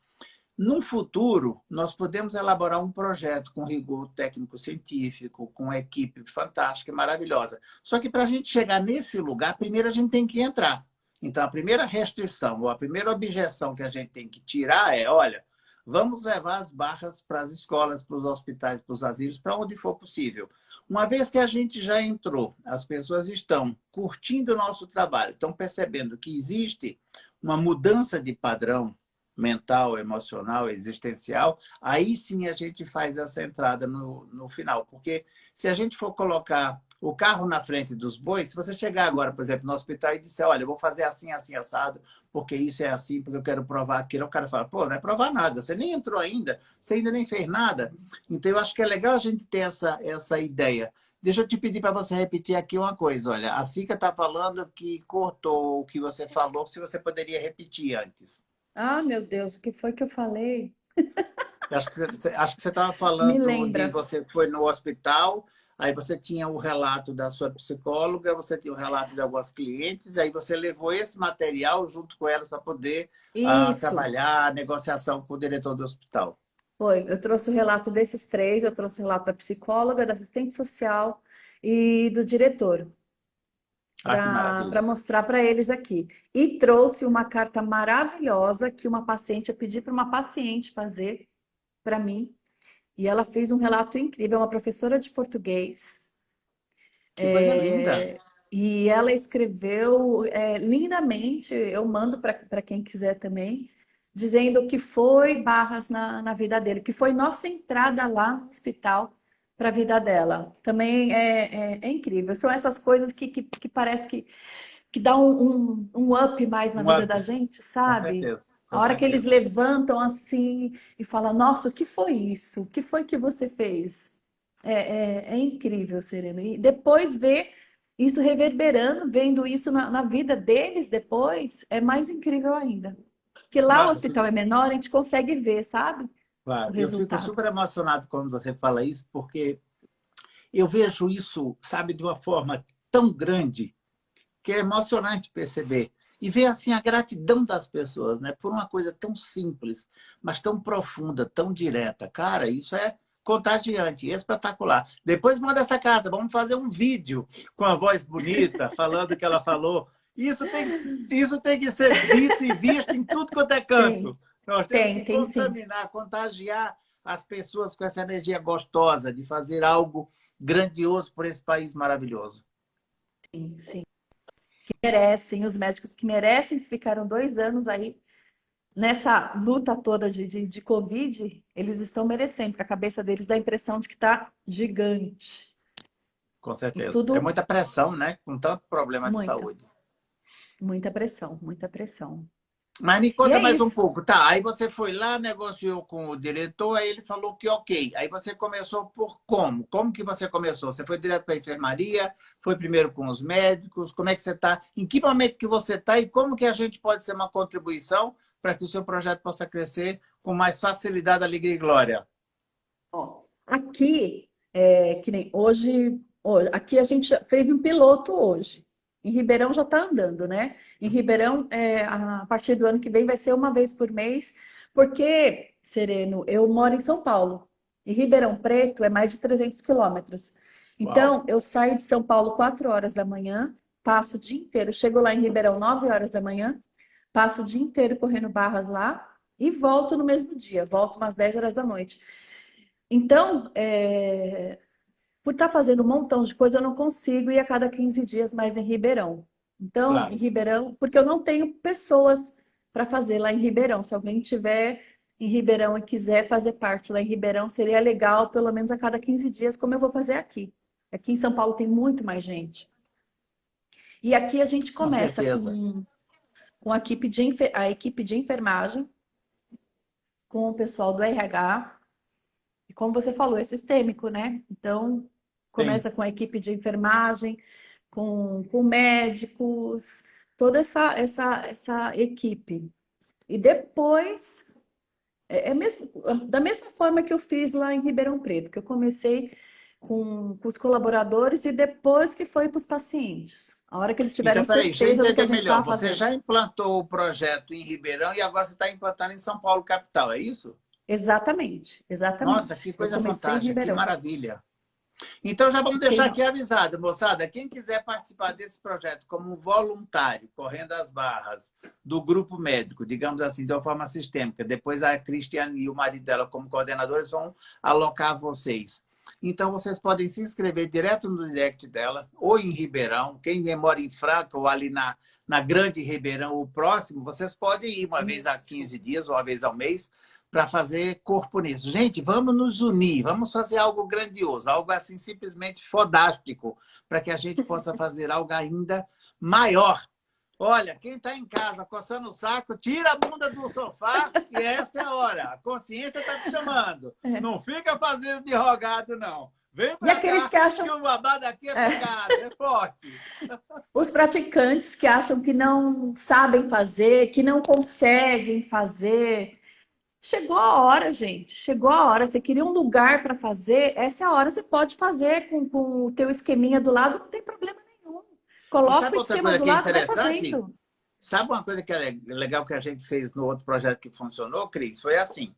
S1: num futuro, nós podemos elaborar um projeto com rigor técnico-científico, com uma equipe fantástica e maravilhosa. Só que para a gente chegar nesse lugar, primeiro a gente tem que entrar. Então, a primeira restrição ou a primeira objeção que a gente tem que tirar é, olha, vamos levar as barras para as escolas, para os hospitais, para os asilos, para onde for possível. Uma vez que a gente já entrou, as pessoas estão curtindo o nosso trabalho, estão percebendo que existe uma mudança de padrão mental, emocional, existencial, aí sim a gente faz essa entrada no final. Porque se a gente for colocar o carro na frente dos bois, se você chegar agora, por exemplo, no hospital e disser, olha, eu vou fazer assim, assim, assado, porque isso é assim, porque eu quero provar aquilo, o cara fala, pô, não é provar nada, você nem entrou ainda, você ainda nem fez nada. Então, eu acho que é legal a gente ter essa ideia. Deixa eu te pedir para você repetir aqui uma coisa. Olha, a Cica está falando que cortou o que você falou, se você poderia repetir antes.
S2: Ah, meu Deus, o que foi que eu falei?
S1: Acho que você estava
S2: Me
S1: falando de
S2: lembra.
S1: você foi no hospital, aí você tinha o relato da sua psicóloga, você tinha o relato de algumas clientes, aí você levou esse material junto com elas para poder
S2: Isso.
S1: trabalhar a negociação com o diretor do hospital.
S2: Foi, eu trouxe o relato desses três, eu trouxe o relato da psicóloga, da assistente social e do diretor,
S1: Ah, que
S2: para
S1: maravilha.
S2: mostrar para eles aqui. E trouxe uma carta maravilhosa que uma paciente, eu pedi para uma paciente fazer para mim, e ela fez um relato incrível, é uma professora de português,
S1: Que coisa linda.
S2: e ela escreveu lindamente, eu mando para quem quiser também, dizendo o que foi Barras na vida dele, que foi nossa entrada lá no hospital para a vida dela. Também é incrível. São essas coisas que parece que dá um up mais na
S1: Um
S2: vida
S1: up,
S2: da gente,
S1: com
S2: sabe?
S1: certeza.
S2: A
S1: com
S2: hora que eles
S1: certeza.
S2: levantam assim e falam, nossa, o que foi isso? O que foi que você fez? É incrível, Sereno. E depois ver isso reverberando, vendo isso na vida deles depois, é mais incrível ainda. Porque lá o
S1: Nossa,
S2: hospital é menor, a gente consegue ver, sabe? O
S1: claro. Eu fico
S2: resultado.
S1: super emocionado quando você fala isso, porque eu vejo isso, sabe, de uma forma tão grande que é emocionante perceber. E ver assim a gratidão das pessoas, né? Por uma coisa tão simples, mas tão profunda, tão direta. Cara, isso é contagiante, espetacular. Depois manda essa carta, vamos fazer um vídeo com a voz bonita, falando o que ela falou. Isso tem que ser dito e visto em tudo quanto é
S2: Tem,
S1: canto. Nós temos que
S2: tem sim.
S1: contaminar, contagiar as pessoas com essa energia gostosa de fazer algo grandioso por esse país maravilhoso.
S2: Sim, sim. Merecem, os médicos que merecem, que ficaram 2 anos aí nessa luta toda de Covid, eles estão merecendo, porque a cabeça deles dá a impressão de que está gigante.
S1: Com
S2: E
S1: certeza. É
S2: tudo,
S1: muita pressão, né? Com tanto problema de
S2: muita,
S1: saúde.
S2: muita pressão, muita pressão.
S1: Mas me
S2: E
S1: conta
S2: é
S1: mais um
S2: isso.
S1: pouco. Tá, aí você foi lá, negociou com o diretor, aí ele falou que ok. Aí você começou por como? Como que você começou? Você foi direto para a enfermaria? Foi primeiro com os médicos? Como é que você está? Em que momento que você está? E como que a gente pode ser uma contribuição para que o seu projeto possa crescer com mais facilidade, alegria e glória?
S2: Ó, aqui, que nem aqui a gente já fez um piloto hoje. Em Ribeirão já está andando, né? Em Ribeirão, a partir do ano que vem, vai ser uma vez por mês, porque, Sereno, eu moro em São Paulo. E Ribeirão Preto é mais de 300 quilômetros.
S1: Uau!
S2: Então, eu saio de São Paulo 4 horas da manhã, passo o dia inteiro, chego lá em Ribeirão 9 horas da manhã, passo o dia inteiro correndo barras lá e volto no mesmo dia, volto umas 10 horas da noite. Então, por estar fazendo um montão de coisa, eu não consigo ir a cada 15 dias mais em Ribeirão. Então, em
S1: Claro.
S2: Ribeirão, porque eu não tenho pessoas para fazer lá em Ribeirão. Se alguém tiver em Ribeirão e quiser fazer parte lá em Ribeirão, seria legal, pelo menos a cada 15 dias, como eu vou fazer aqui. Aqui em São Paulo tem muito mais gente. E aqui a gente
S1: Com
S2: começa
S1: certeza.
S2: com a equipe de enfermagem, com o pessoal do RH. E como você falou, é sistêmico, né? Então,
S1: Sim.
S2: começa com a equipe de enfermagem, com médicos, toda essa equipe. E depois, mesmo, da mesma forma que eu fiz lá em Ribeirão Preto, que eu comecei com os colaboradores e depois que foi para os pacientes. A hora que eles tiveram
S1: Então, peraí, deixa eu
S2: certeza do que a
S1: entender
S2: gente
S1: melhor.
S2: estava
S1: Você
S2: fazendo.
S1: já implantou o projeto em Ribeirão e agora você está implantando em São Paulo, capital, é isso?
S2: Exatamente,
S1: Nossa, que
S2: exatamente. Eu
S1: coisa
S2: comecei em
S1: fantástica, que
S2: Ribeirão.
S1: maravilha. Então, já vamos
S2: Fiquei
S1: deixar
S2: no...
S1: aqui avisado, moçada. Quem quiser participar desse projeto como voluntário, correndo as barras do grupo médico, digamos assim, de uma forma sistêmica, depois a Cristiane e o marido dela, como coordenadores, vão alocar vocês. Então, vocês podem se inscrever direto no direct dela, ou em Ribeirão. Quem mora em Franca ou ali na Grande Ribeirão, o próximo, vocês podem ir uma vez a
S2: Isso.
S1: 15 dias ou uma vez ao mês para fazer corpo nisso. Gente, vamos nos unir, vamos fazer algo grandioso, algo assim simplesmente fodástico, para que a gente possa fazer algo ainda maior. Olha, quem está em casa coçando o saco, tira a bunda do sofá e essa é a hora. A consciência está te chamando.
S2: É.
S1: Não fica fazendo de rogado, não. Vem
S2: E
S1: para
S2: aqueles
S1: cá
S2: que
S1: que
S2: acham,
S1: o babado aqui é
S2: é,
S1: pegado, é forte.
S2: os praticantes que acham que não sabem fazer, que não conseguem fazer. Chegou a hora, gente. Chegou a hora. Você queria um lugar para fazer? Essa é a hora. Você pode fazer com o teu esqueminha do lado, não tem problema nenhum.
S1: E
S2: Coloca o
S1: sabe outra
S2: esquema
S1: coisa
S2: do
S1: que é
S2: lado, vai
S1: interessante?
S2: fazendo.
S1: Sabe uma coisa que é legal que a gente fez no outro projeto que funcionou, Cris? Foi assim.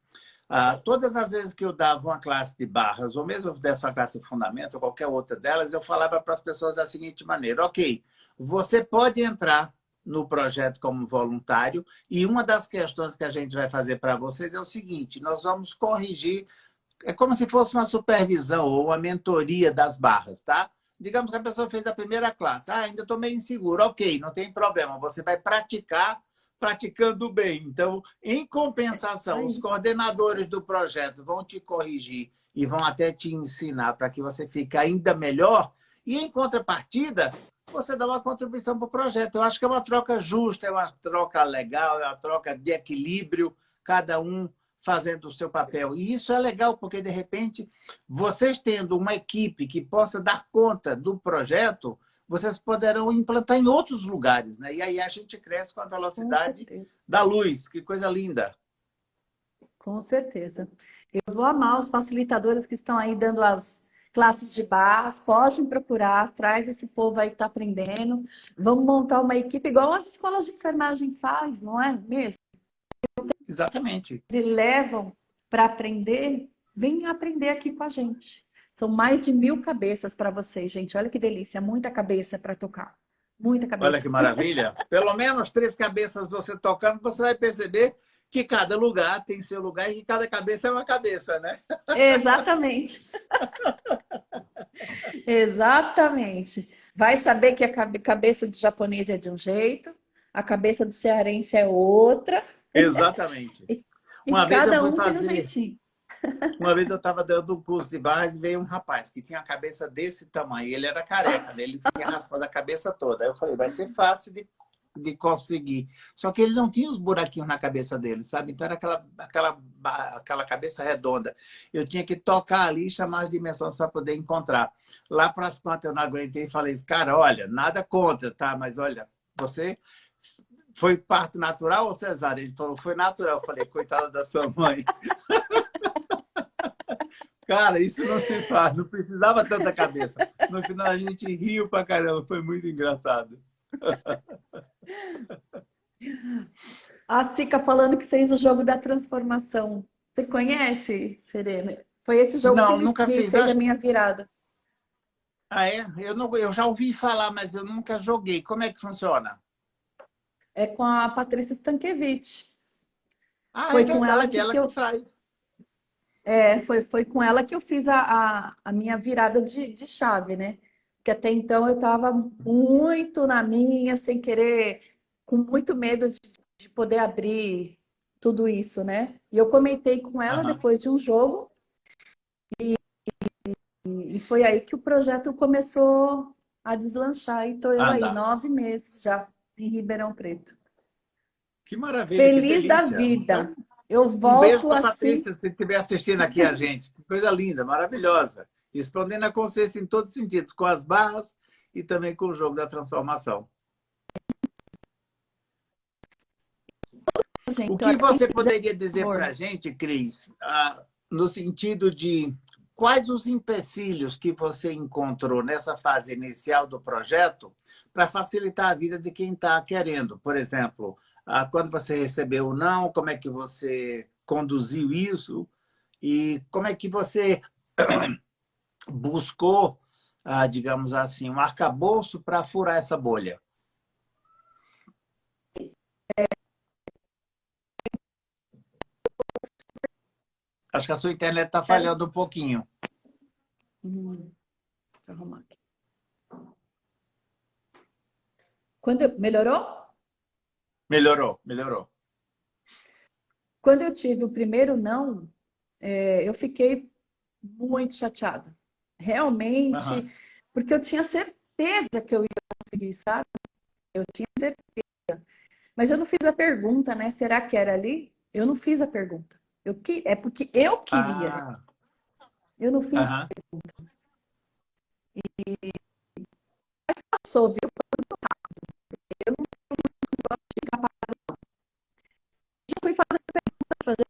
S1: Todas as vezes que eu dava uma classe de barras, ou mesmo eu desse uma classe de fundamento, ou qualquer outra delas, eu falava para as pessoas da seguinte maneira: ok, você pode entrar no projeto como voluntário, e uma das questões que a gente vai fazer para vocês é o seguinte: nós vamos corrigir, é como se fosse uma supervisão ou uma mentoria das barras, tá? Digamos que a pessoa fez a primeira classe. Ainda estou meio inseguro. Ok, não tem problema. Você vai praticar praticando bem. Então, em compensação, os
S2: Aí.
S1: coordenadores do projeto vão te corrigir e vão até te ensinar para que você fique ainda melhor. E, em contrapartida, você dá uma contribuição para o projeto. Eu acho que é uma troca justa, é uma troca legal, é uma troca de equilíbrio, cada um fazendo o seu papel. E isso é legal, porque, de repente, vocês tendo uma equipe que possa dar conta do projeto, vocês poderão implantar em outros lugares, né? E aí a gente cresce com a
S2: Com
S1: velocidade
S2: certeza.
S1: da luz. Que coisa linda.
S2: Com certeza. Eu vou amar os facilitadores que estão aí dando as classes de barras. Pode me procurar, traz esse povo aí que está aprendendo. Vamos montar uma equipe igual as escolas de enfermagem faz, não é mesmo?
S1: Exatamente.
S2: E levam para aprender, vem aprender aqui com a gente. São mais de 1.000 cabeças para vocês, gente. Olha que delícia, muita cabeça para tocar. Muita
S1: Olha que
S2: cabeça.
S1: maravilha. Pelo menos 3 cabeças você tocando, você vai perceber que cada lugar tem seu lugar e que cada cabeça é uma cabeça, né?
S2: Exatamente. Exatamente. Vai saber que a cabeça do japonês é de um jeito, a cabeça do cearense é outra,
S1: Exatamente.
S2: e, e
S1: Uma vez eu
S2: cada
S1: fui
S2: um tem um
S1: fazer,
S2: jeitinho.
S1: uma vez eu estava dando um curso de barras e veio um rapaz que tinha a cabeça desse tamanho. Ele era careca, né? Ele tinha raspado a cabeça toda. Aí eu falei, vai ser fácil de conseguir. Só que ele não tinha os buraquinhos na cabeça dele, sabe? Então era aquela cabeça redonda. Eu tinha que tocar ali e chamar as dimensões para poder encontrar. Lá para as contas eu não aguentei e falei, cara, olha, nada contra, tá? Mas olha, você foi parto natural ou cesárea? Ele falou, foi natural. Eu falei, coitada da sua mãe. Cara, isso não se faz, não precisava tanta cabeça. No final a gente riu pra caramba, foi muito engraçado.
S2: A Sica falando que fez o jogo da transformação. Você conhece, Serena? Foi esse jogo que
S1: Não,
S2: me,
S1: nunca
S2: me
S1: fiz.
S2: fez a minha virada.
S1: Ah, é? Eu, não, eu já ouvi falar, mas eu nunca joguei. Como é que funciona?
S2: É com a Patrícia Stankiewicz.
S1: Ah, é
S2: Foi com ela
S1: verdade,
S2: que
S1: ela que
S2: eu
S1: faz.
S2: foi com ela que eu fiz a minha virada de chave, né? Porque até então eu estava muito na minha, sem querer, com muito medo de poder abrir tudo isso, né? E eu comentei com ela
S1: Aham.
S2: depois de um jogo, e foi aí que o projeto começou a deslanchar. E estou eu aí,
S1: Anda.
S2: 9 meses já em Ribeirão Preto.
S1: Que maravilha, que
S2: Feliz da
S1: delícia. Então,
S2: vida. Eu
S1: um beijo
S2: volto
S1: para
S2: assim.
S1: Patrícia, se estiver assistindo aqui a gente. Que coisa linda, maravilhosa. Expandendo a consciência em todos os sentidos, com as barras e também com o jogo da transformação. O
S2: Gente,
S1: que
S2: olha, quem
S1: você
S2: quiser,
S1: poderia
S2: por
S1: dizer para
S2: favor.
S1: a gente, Cris, no sentido de quais os empecilhos que você encontrou nessa fase inicial do projeto para facilitar a vida de quem está querendo? Por exemplo, quando você recebeu o não, como é que você conduziu isso e como é que você buscou, digamos assim, um arcabouço para furar essa bolha? Acho que a sua internet está falhando um pouquinho.
S2: Deixa eu arrumar aqui. Melhorou?
S1: Melhorou, melhorou.
S2: Quando eu tive o primeiro não, eu fiquei muito chateada.
S1: Aham.
S2: Realmente, porque eu tinha certeza que eu ia conseguir, sabe? Eu tinha certeza. Mas eu não fiz a pergunta, né? Será que era ali? Eu não fiz a pergunta. É porque eu queria.
S1: Ah,
S2: Eu não fiz.
S1: aham.
S2: Passou, viu? Eu não ficar parada. Já fui fazer perguntas, fazer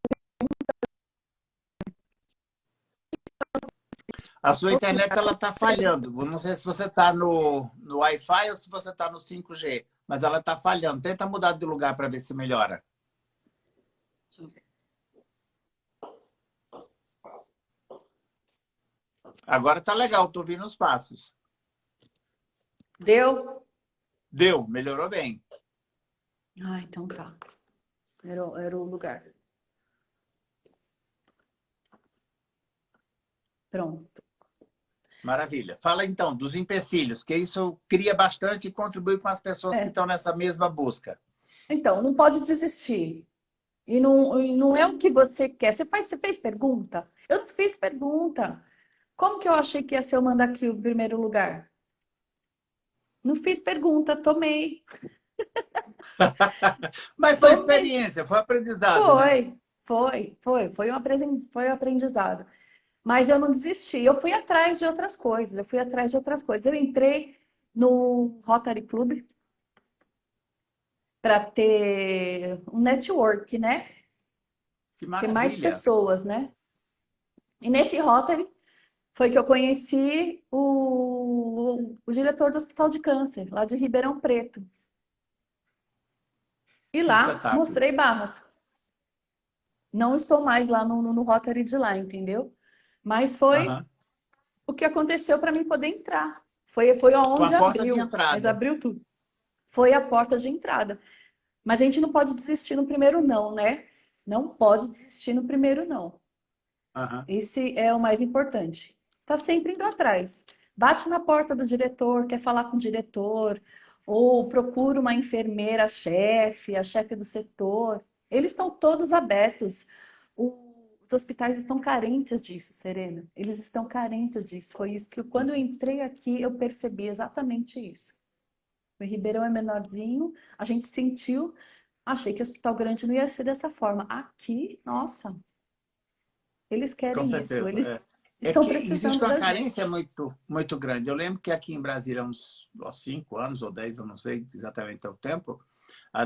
S1: A sua
S2: outro
S1: internet
S2: lugar.
S1: ela está falhando. Eu não sei se você está no Wi-Fi ou se você está no 5G, mas ela está falhando. Tenta mudar de lugar para ver se melhora.
S2: Deixa eu ver.
S1: Agora está legal, estou ouvindo os passos.
S2: Deu?
S1: Deu, melhorou bem.
S2: Ah, então tá. Era o lugar. Pronto.
S1: Maravilha. Fala então dos empecilhos, que isso cria bastante e contribui com as pessoas que
S2: É.
S1: estão nessa mesma busca.
S2: Então, não pode desistir. E não é o que você quer. Você fez pergunta? Eu não fiz pergunta. Como que eu achei que ia ser eu mandar aqui o primeiro lugar? Não fiz pergunta, tomei.
S1: Mas foi
S2: Tomei.
S1: experiência, foi aprendizado, né?
S2: Foi um aprendizado. Mas eu não desisti. Eu fui atrás de outras coisas. Eu fui atrás de outras coisas. Eu entrei no Rotary Club para ter um network, né?
S1: Que
S2: Ter mais
S1: maravilha.
S2: pessoas, né? E nesse Rotary foi que eu conheci o diretor do Hospital de Câncer, lá de Ribeirão Preto. E
S1: Que
S2: lá
S1: espetáculo.
S2: mostrei barras. Não estou mais lá no Rotary de lá, entendeu? Mas foi
S1: Aham.
S2: o que aconteceu para mim poder entrar. Foi
S1: Foi
S2: aonde
S1: a porta de
S2: abriu, mas
S1: entrada.
S2: abriu tudo. Foi a porta de entrada. Mas a gente não pode desistir no primeiro não, né? Não pode desistir no primeiro não.
S1: Aham.
S2: Esse é o mais importante. Tá sempre indo atrás. Bate na porta do diretor, quer falar com o diretor, ou procura uma enfermeira chefe, a chefe do setor. Eles estão todos abertos. Os hospitais estão carentes disso, Serena. Eles estão carentes disso. Foi isso que, quando eu entrei aqui, eu percebi exatamente isso. O Ribeirão é menorzinho, a gente sentiu, achei que o hospital grande não ia ser dessa forma. Aqui, nossa, eles
S1: Com
S2: querem isso,
S1: certeza.
S2: eles
S1: É
S2: estão
S1: que existe
S2: precisando
S1: uma
S2: da
S1: carência
S2: gente.
S1: muito, muito grande. Eu lembro que aqui em Brasília, uns 5 anos ou 10, eu não sei exatamente o tempo,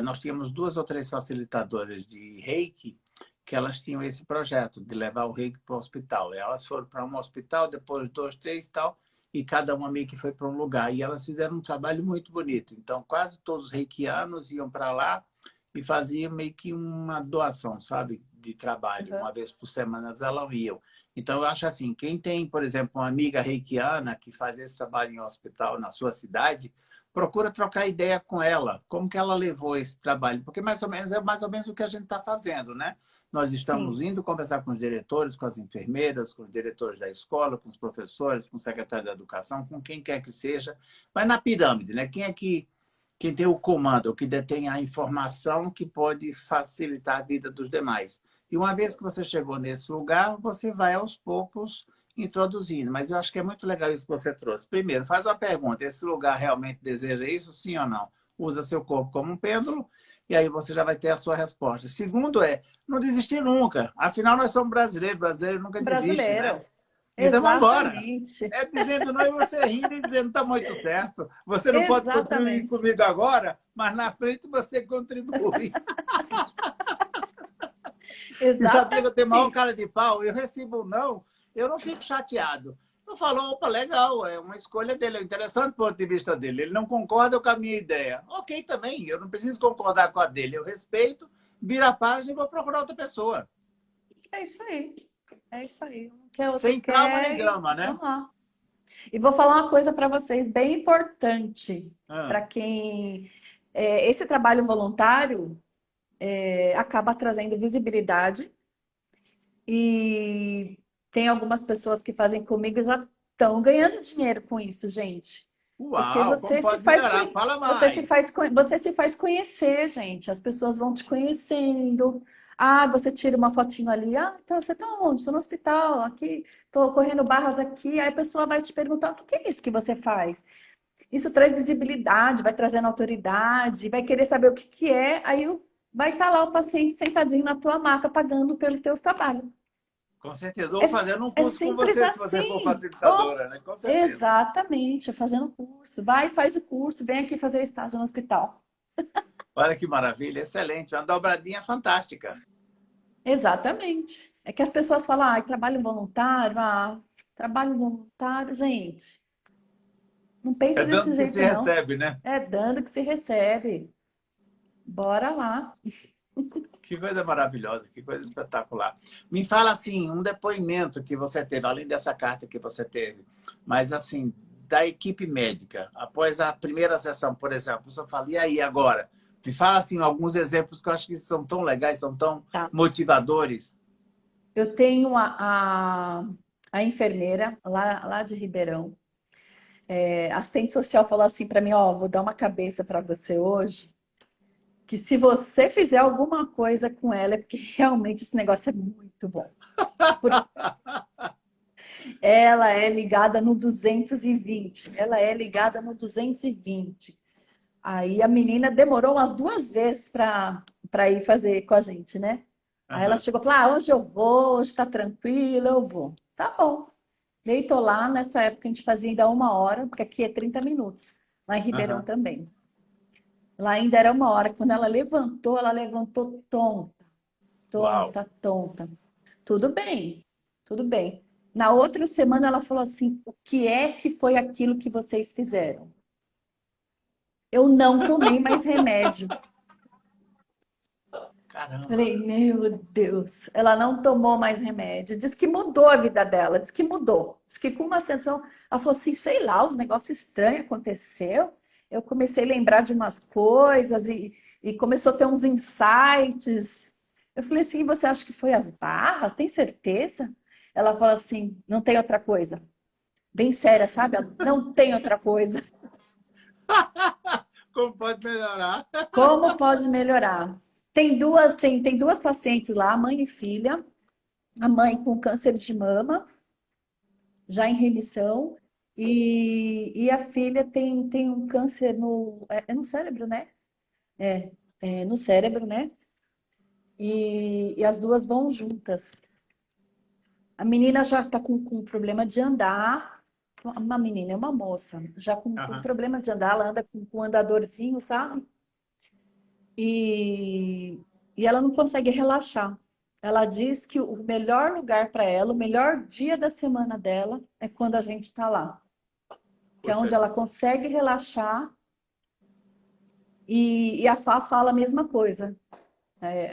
S1: nós tínhamos 2 ou 3 facilitadoras de reiki que elas tinham esse projeto de levar o reiki para o hospital. E elas foram para um hospital, depois dois, três e tal, e cada uma meio que foi para um lugar. E elas fizeram um trabalho muito bonito. Então, quase todos os reikianos iam para lá e faziam meio que uma doação, sabe, de trabalho.
S2: Uhum.
S1: Uma vez por semana elas iam. Então, eu acho assim, quem tem, por exemplo, uma amiga reikiana que faz esse trabalho em um hospital na sua cidade, procura trocar ideia com ela. Como que ela levou esse trabalho? Porque mais ou menos é mais ou menos o que a gente está fazendo, né? Nós estamos
S2: Sim,
S1: indo conversar com os diretores, com as enfermeiras, com os diretores da escola, com os professores, com o secretário da educação, com quem quer que seja. Vai na pirâmide, né? Quem tem o comando, o que detém a informação que pode facilitar a vida dos demais. E uma vez que você chegou nesse lugar, você vai aos poucos introduzindo. Mas eu acho que é muito legal isso que você trouxe. Primeiro, faz uma pergunta: esse lugar realmente deseja isso, sim ou não? Usa seu corpo como um pêndulo e aí você já vai ter a sua resposta. Segundo não desistir nunca. Afinal, nós somos brasileiros, brasileiro nunca desiste, né?
S2: brasileiro.
S1: Então vamos embora.
S2: Exatamente.
S1: É dizendo não e você rindo e dizendo está muito certo. Você não pode contribuir
S2: Exatamente.
S1: comigo agora, mas na frente você contribui. E sabia que eu tenho maior
S2: Exatamente.
S1: cara de pau? Eu recebo um não, eu não fico chateado. Eu falo, opa, legal, é uma escolha dele, é um interessante ponto de vista dele. Ele não concorda com a minha ideia. Ok, também, eu não preciso concordar com a dele. Eu respeito, viro a página e vou procurar outra pessoa.
S2: É isso aí. É isso aí. Um quer, outro
S1: Sem trauma nem
S2: quer e
S1: drama, né?
S2: vamos lá. E vou falar uma coisa para vocês bem importante
S1: Ah,
S2: para quem esse trabalho voluntário acaba trazendo visibilidade e tem algumas pessoas que fazem comigo e já estão ganhando dinheiro com isso, gente. Porque
S1: uau, como pode melhorar? Fala mais.
S2: você se faz conhecer, gente. As pessoas vão te conhecendo. Ah, você tira uma fotinho ali. Ah, então você tá onde? Estou no hospital, aqui, estou correndo barras aqui. Aí a pessoa vai te perguntar: o que que é isso que você faz? Isso traz visibilidade, vai trazendo autoridade, vai querer saber o que que é. Vai estar lá o paciente sentadinho na tua maca, pagando pelo teu trabalho.
S1: Com certeza. Ou
S2: É,
S1: fazendo um
S2: é
S1: curso com
S2: simples
S1: você, se você for
S2: assim. Oh,
S1: facilitadora, né? Com certeza.
S2: exatamente, fazendo curso. Vai, faz o curso, vem aqui fazer estágio no hospital.
S1: Olha que maravilha, excelente. Uma dobradinha fantástica.
S2: Exatamente. É que as pessoas falam, trabalho voluntário, gente. Não
S1: É
S2: pensa
S1: dando
S2: desse
S1: que se
S2: jeito, não.
S1: recebe, né?
S2: É dando que se recebe. Bora lá.
S1: Que coisa maravilhosa, que coisa espetacular. Me fala assim, um depoimento que você teve, além dessa carta que você teve, mas assim, da equipe médica, após a primeira sessão, por exemplo, você fala, e aí agora? Me fala assim, alguns exemplos que eu acho que são tão legais, são tão
S2: Tá.
S1: motivadores.
S2: Eu tenho a enfermeira lá de Ribeirão. A assistente social falou assim para mim, ó, vou dar uma cabeça para você hoje, que se você fizer alguma coisa com ela, é porque realmente esse negócio é muito bom. Por- Ela é ligada no 220. Ela é ligada no 220. Aí a menina demorou umas 2 vezes para ir fazer com a gente, né? Aí ela
S1: Aham,
S2: chegou e falou: Ah, hoje eu vou, hoje tá tranquilo, eu vou. Tá bom. Deitou lá, nessa época a gente fazia ainda 1 hora, porque aqui é 30 minutos. Lá em Ribeirão
S1: aham.
S2: também. Lá ainda era 1 hora. Quando ela levantou tonta,
S1: Uau.
S2: tonta, tonta. Tudo bem, tudo bem. Na outra semana ela falou assim: o que é que foi aquilo que vocês fizeram? Eu não tomei mais remédio.
S1: Caramba.
S2: Falei, meu Deus, ela não tomou mais remédio. Diz que mudou a vida dela, diz que mudou. Diz que com uma sessão, ela falou assim, sei lá, os negócios estranhos aconteceu. Eu comecei a lembrar de umas coisas e começou a ter uns insights. Eu falei assim, você acha que foi as barras? Tem certeza? Ela falou assim, não tem outra coisa. Bem séria, sabe? Ela, não tem outra coisa.
S1: Como pode melhorar?
S2: Como pode melhorar? Tem duas pacientes lá, mãe e filha. A mãe com câncer de mama, já em remissão, e a filha tem um câncer no cérebro, né? É no cérebro, né? E as duas vão juntas. A menina já está com problema de andar. Uma menina, é uma moça, já com
S1: Aham.
S2: problema de andar, ela anda com um andadorzinho, sabe? E, e ela não consegue relaxar. Ela diz que o melhor lugar para ela, o melhor dia da semana dela é quando a gente está lá, que é
S1: Poxa
S2: onde ela
S1: vida.
S2: consegue relaxar. E a Fá fala a mesma coisa,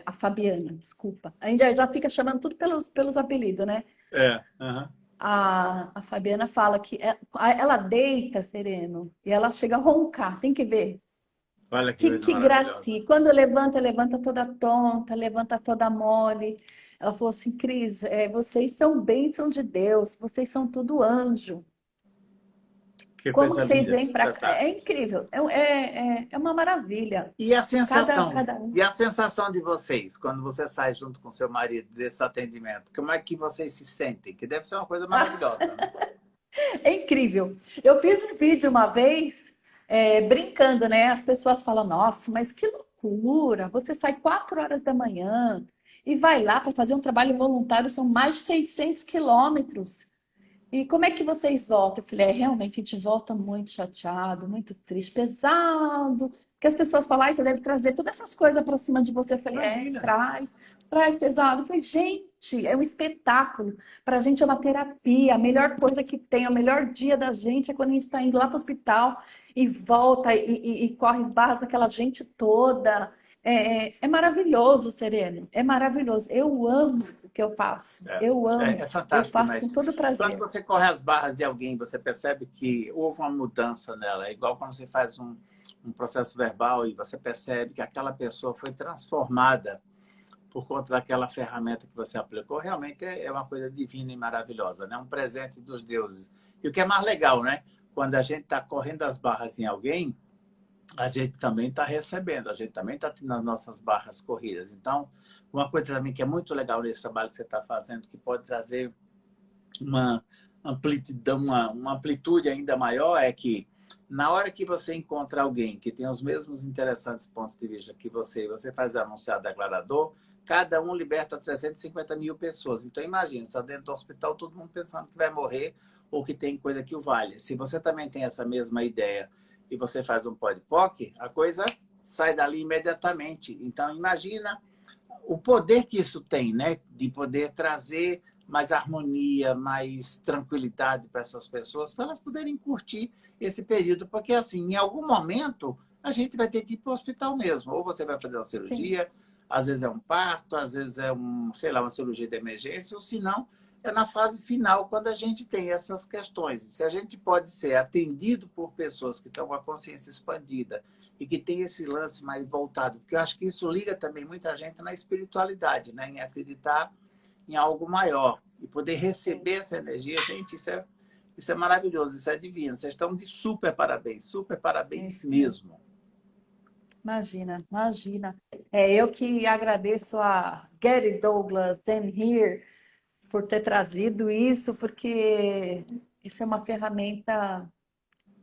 S2: a Fabiana, desculpa. A gente já fica chamando tudo pelos apelidos, né?
S1: É. Aham.
S2: A Fabiana fala que ela deita sereno e ela chega a roncar, tem que ver.
S1: Olha que
S2: Que,
S1: coisa
S2: que
S1: maravilhosa.
S2: gracinha. Quando levanta, levanta toda tonta, levanta toda mole. Ela falou assim, Cris, vocês são bênção de Deus, vocês são tudo anjo.
S1: Que
S2: Como
S1: coisa
S2: que vocês
S1: linda, que
S2: vêm para cá? É
S1: espetáculo.
S2: incrível, é uma maravilha.
S1: E a
S2: Cada,
S1: sensação,
S2: cada um.
S1: e a sensação de vocês, quando você sai junto com seu marido desse atendimento, como é que vocês se sentem? Que deve ser uma coisa maravilhosa, né?
S2: É incrível. Eu fiz um vídeo uma vez, brincando, né? As pessoas falam, nossa, mas que loucura! Você sai 4 horas da manhã e vai lá para fazer um trabalho voluntário, são mais de 600 quilômetros. E como é que vocês voltam? Eu falei, realmente a gente volta muito chateado, muito triste, pesado. Porque as pessoas falam, você deve trazer todas essas coisas para cima de você. Eu falei,
S1: Imagina.
S2: traz pesado. Eu falei, gente, é um espetáculo. Para a gente é uma terapia. A melhor coisa que tem, o melhor dia da gente é quando a gente está indo lá para o hospital e volta e corre as barras daquela gente toda. É maravilhoso, Sereno. É maravilhoso. Eu amo o que eu faço.
S1: É,
S2: Eu
S1: é
S2: amo. Eu
S1: fantástico
S2: faço com
S1: demais.
S2: todo
S1: Quando
S2: prazer.
S1: você corre as barras de alguém, você percebe que houve uma mudança nela. É igual quando você faz um processo verbal e você percebe que aquela pessoa foi transformada por conta daquela ferramenta que você aplicou. Realmente é uma coisa divina e maravilhosa, né? Um presente dos deuses. E o que é mais legal, né? Quando a gente está correndo as barras em alguém, a gente também está recebendo, a gente também está tendo as nossas barras corridas. Então, uma coisa também que é muito legal nesse trabalho que você está fazendo, que pode trazer uma amplitude, uma amplitude ainda maior, é que na hora que você encontra alguém que tem os mesmos interessantes pontos de vista que você faz anunciar declarador, cada um liberta 350 mil pessoas. Então, imagina, está dentro do hospital, todo mundo pensando que vai morrer ou que tem coisa que o vale. Se você também tem essa mesma ideia e você faz um podpoc, a coisa sai dali imediatamente. Então, imagina o poder que isso tem, né? De poder trazer mais harmonia, mais tranquilidade para essas pessoas, para elas poderem curtir esse período, porque assim, em algum momento a gente vai ter que ir para o hospital mesmo. Ou você vai fazer uma
S2: Sim,
S1: cirurgia, às vezes é um parto, às vezes é sei lá, uma cirurgia de emergência, ou se não, é na fase final, quando a gente tem essas questões. Se a gente pode ser atendido por pessoas que estão com a consciência expandida e que tem esse lance mais voltado, porque eu acho que isso liga também muita gente na espiritualidade, né? Em acreditar em algo maior e poder
S2: sim,
S1: receber essa energia. Gente, isso é maravilhoso, isso é divino. Vocês estão de super
S2: é
S1: parabéns
S2: isso mesmo.
S1: mesmo.
S2: Imagina, imagina. É eu que agradeço a Gary Douglas, Dan Here, por ter trazido isso, porque isso é uma ferramenta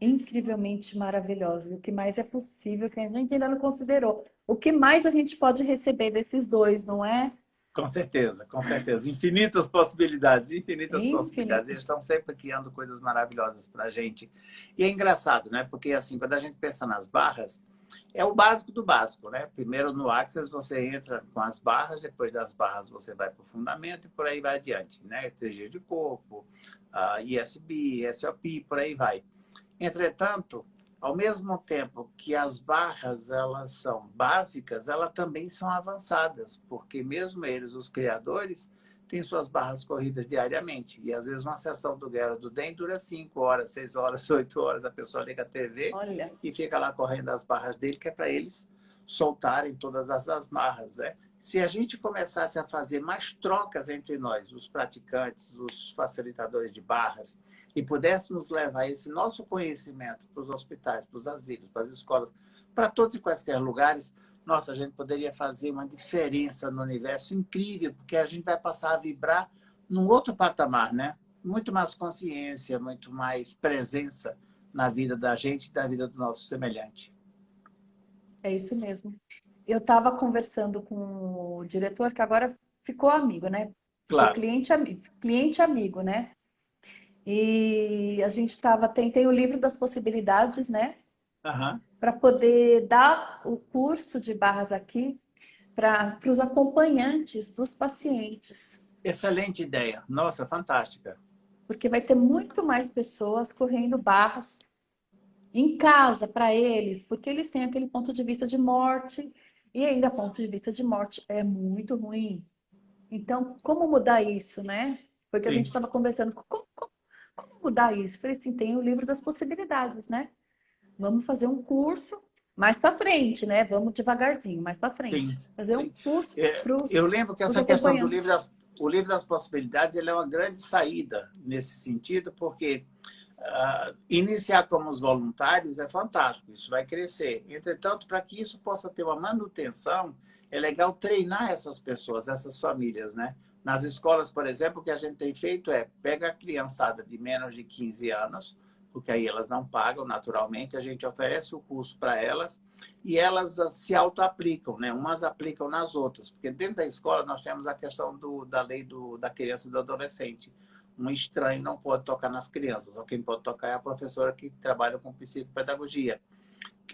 S2: incrivelmente maravilhosa. E o que mais é possível que a gente ainda não considerou. O que mais a gente pode receber desses dois, não é?
S1: Com certeza, com certeza. Infinitas possibilidades, infinitas possibilidades. Eles
S2: Infinitas.
S1: estão sempre criando coisas maravilhosas para a gente. E é engraçado, né? Porque, assim, quando a gente pensa nas barras, é o básico do básico, né? Primeiro no Access você entra com as barras, depois das barras você vai para o fundamento e por aí vai adiante, né? 3G de corpo, ISB, SOP, por aí vai. Entretanto, ao mesmo tempo que as barras elas são básicas, elas também são avançadas, porque mesmo eles, os criadores, têm suas barras corridas diariamente. E às vezes uma sessão do Guerra do DEM dura 5 horas, 6 horas, 8 horas, a pessoa liga a TV
S2: Olha,
S1: e fica lá correndo as barras dele, que é para eles soltarem todas as barras, né? Se a gente começasse a fazer mais trocas entre nós, os praticantes, os facilitadores de barras, e pudéssemos levar esse nosso conhecimento para os hospitais, para os asilos, para as escolas, para todos e quaisquer lugares, nossa, a gente poderia fazer uma diferença no universo incrível, porque a gente vai passar a vibrar num outro patamar, né? Muito mais consciência, muito mais presença na vida da gente e da vida do nosso semelhante.
S2: é isso mesmo. Eu estava conversando com o diretor, que agora ficou amigo, né? Ficou
S1: Claro.
S2: cliente amigo, né? E a gente estava, tem o livro das possibilidades, né?
S1: Aham.
S2: Para poder dar o curso de barras aqui para os acompanhantes dos pacientes.
S1: Excelente ideia. Nossa, fantástica.
S2: Porque vai ter muito mais pessoas correndo barras em casa para eles, porque eles têm aquele ponto de vista de morte, e ainda ponto de vista de morte é muito ruim. Então, como mudar isso, né? Porque a gente
S1: Sim.
S2: estava conversando, como mudar isso? Falei assim, tem o livro das possibilidades, né? Vamos fazer um curso mais para frente, né? Vamos devagarzinho, mais para
S1: Sim,
S2: frente. Fazer um
S1: sim.
S2: curso
S1: É,
S2: para
S1: eu lembro que
S2: os
S1: essa questão do livro
S2: acompanhantes.
S1: o livro das possibilidades ele é uma grande saída nesse sentido, porque iniciar como os voluntários é fantástico, isso vai crescer. Entretanto, para que isso possa ter uma manutenção, é legal treinar essas pessoas, essas famílias, né? Nas escolas, por exemplo, o que a gente tem feito é pega a criançada de menos de 15 anos, porque aí elas não pagam naturalmente, a gente oferece o curso para elas e elas se auto-aplicam, né? Umas aplicam nas outras, porque dentro da escola nós temos a questão da lei da criança e do adolescente. Um estranho não pode tocar nas crianças, só quem pode tocar é a professora que trabalha com psicopedagogia.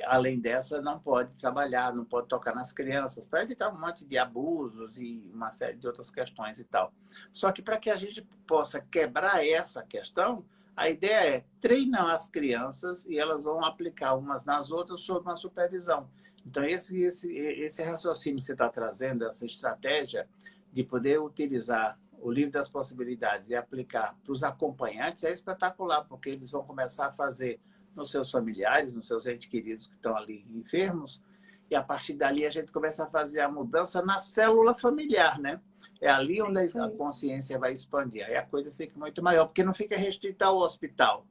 S1: Além dessa, não pode trabalhar, não pode tocar nas crianças, para evitar um monte de abusos e uma série de outras questões e tal. Só que para que a gente possa quebrar essa questão, a ideia é treinar as crianças e elas vão aplicar umas nas outras sob uma supervisão. Então, esse raciocínio que você está trazendo, essa estratégia de poder utilizar o livro das possibilidades e aplicar para os acompanhantes é espetacular, porque eles vão começar a fazer nos seus familiares, nos seus entes queridos que estão ali enfermos, e a partir dali a gente começa a fazer a mudança na célula familiar, né? É ali
S2: É
S1: onde
S2: isso
S1: a
S2: aí.
S1: consciência vai expandir. Aí a coisa fica muito maior, porque não fica restrita ao hospital.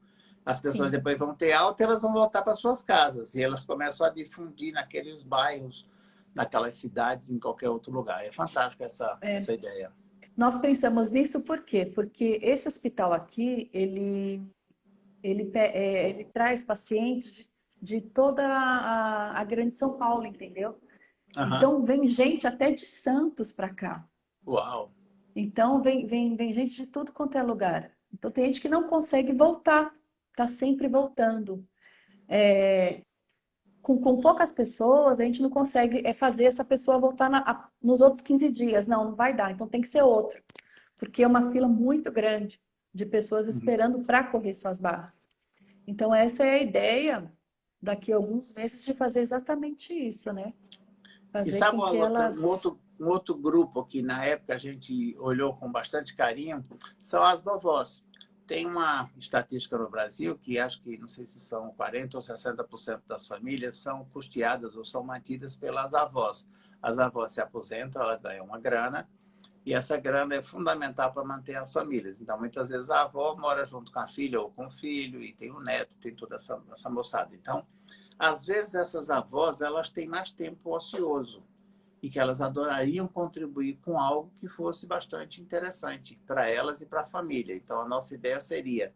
S1: As pessoas
S2: Sim.
S1: depois vão ter alta e elas vão voltar para suas casas. E elas começam a difundir naqueles bairros, naquelas cidades, em qualquer outro lugar. É fantástica essa ideia.
S2: Nós pensamos nisso por quê? Porque esse hospital aqui, ele traz pacientes de toda a grande São Paulo, entendeu?
S1: Aham.
S2: Então, vem gente até de Santos para cá.
S1: Uau!
S2: Então, vem gente de tudo quanto é lugar. Então, tem gente que não consegue voltar, está sempre voltando. Com poucas pessoas, a gente não consegue fazer essa pessoa voltar nos outros 15 dias. Não, não vai dar. Então, tem que ser outro. Porque é uma fila muito grande de pessoas
S1: Uhum.
S2: esperando para correr suas barras. Então, essa é a ideia daqui a alguns meses de fazer exatamente isso, né?
S1: E
S2: Fazer
S1: sabe
S2: com que elas.
S1: um outro grupo que na época a gente olhou com bastante carinho são as vovós. Tem uma estatística no Brasil que acho que, não sei se são 40% ou 60% das famílias são custeadas ou são mantidas pelas avós. As avós se aposentam, ela ganha uma grana, e essa grana é fundamental para manter as famílias. Então, muitas vezes a avó mora junto com a filha ou com o filho, e tem o neto, tem toda essa moçada. Então, às vezes essas avós elas têm mais tempo ocioso e que elas adorariam contribuir com algo que fosse bastante interessante para elas e para a família. Então, a nossa ideia seria,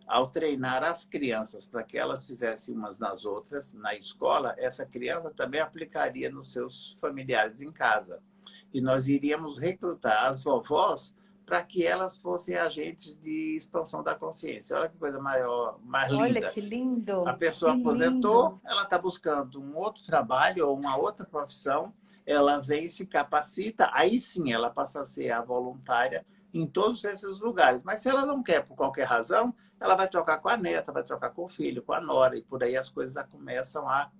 S1: ao treinar as crianças para que elas fizessem umas nas outras na escola, essa criança também aplicaria nos seus familiares em casa. E nós iríamos recrutar as vovós para que elas fossem agentes de expansão da consciência. Olha que coisa maior, mais
S2: Olha
S1: linda.
S2: que
S1: A
S2: lindo,
S1: pessoa
S2: que lindo.
S1: aposentou, ela está buscando um outro trabalho ou uma outra profissão, ela vem e se capacita, aí sim ela passa a ser a voluntária em todos esses lugares. Mas se ela não quer, por qualquer razão, ela vai trocar com a neta, vai trocar com o filho, com a nora, e por aí as coisas já começam a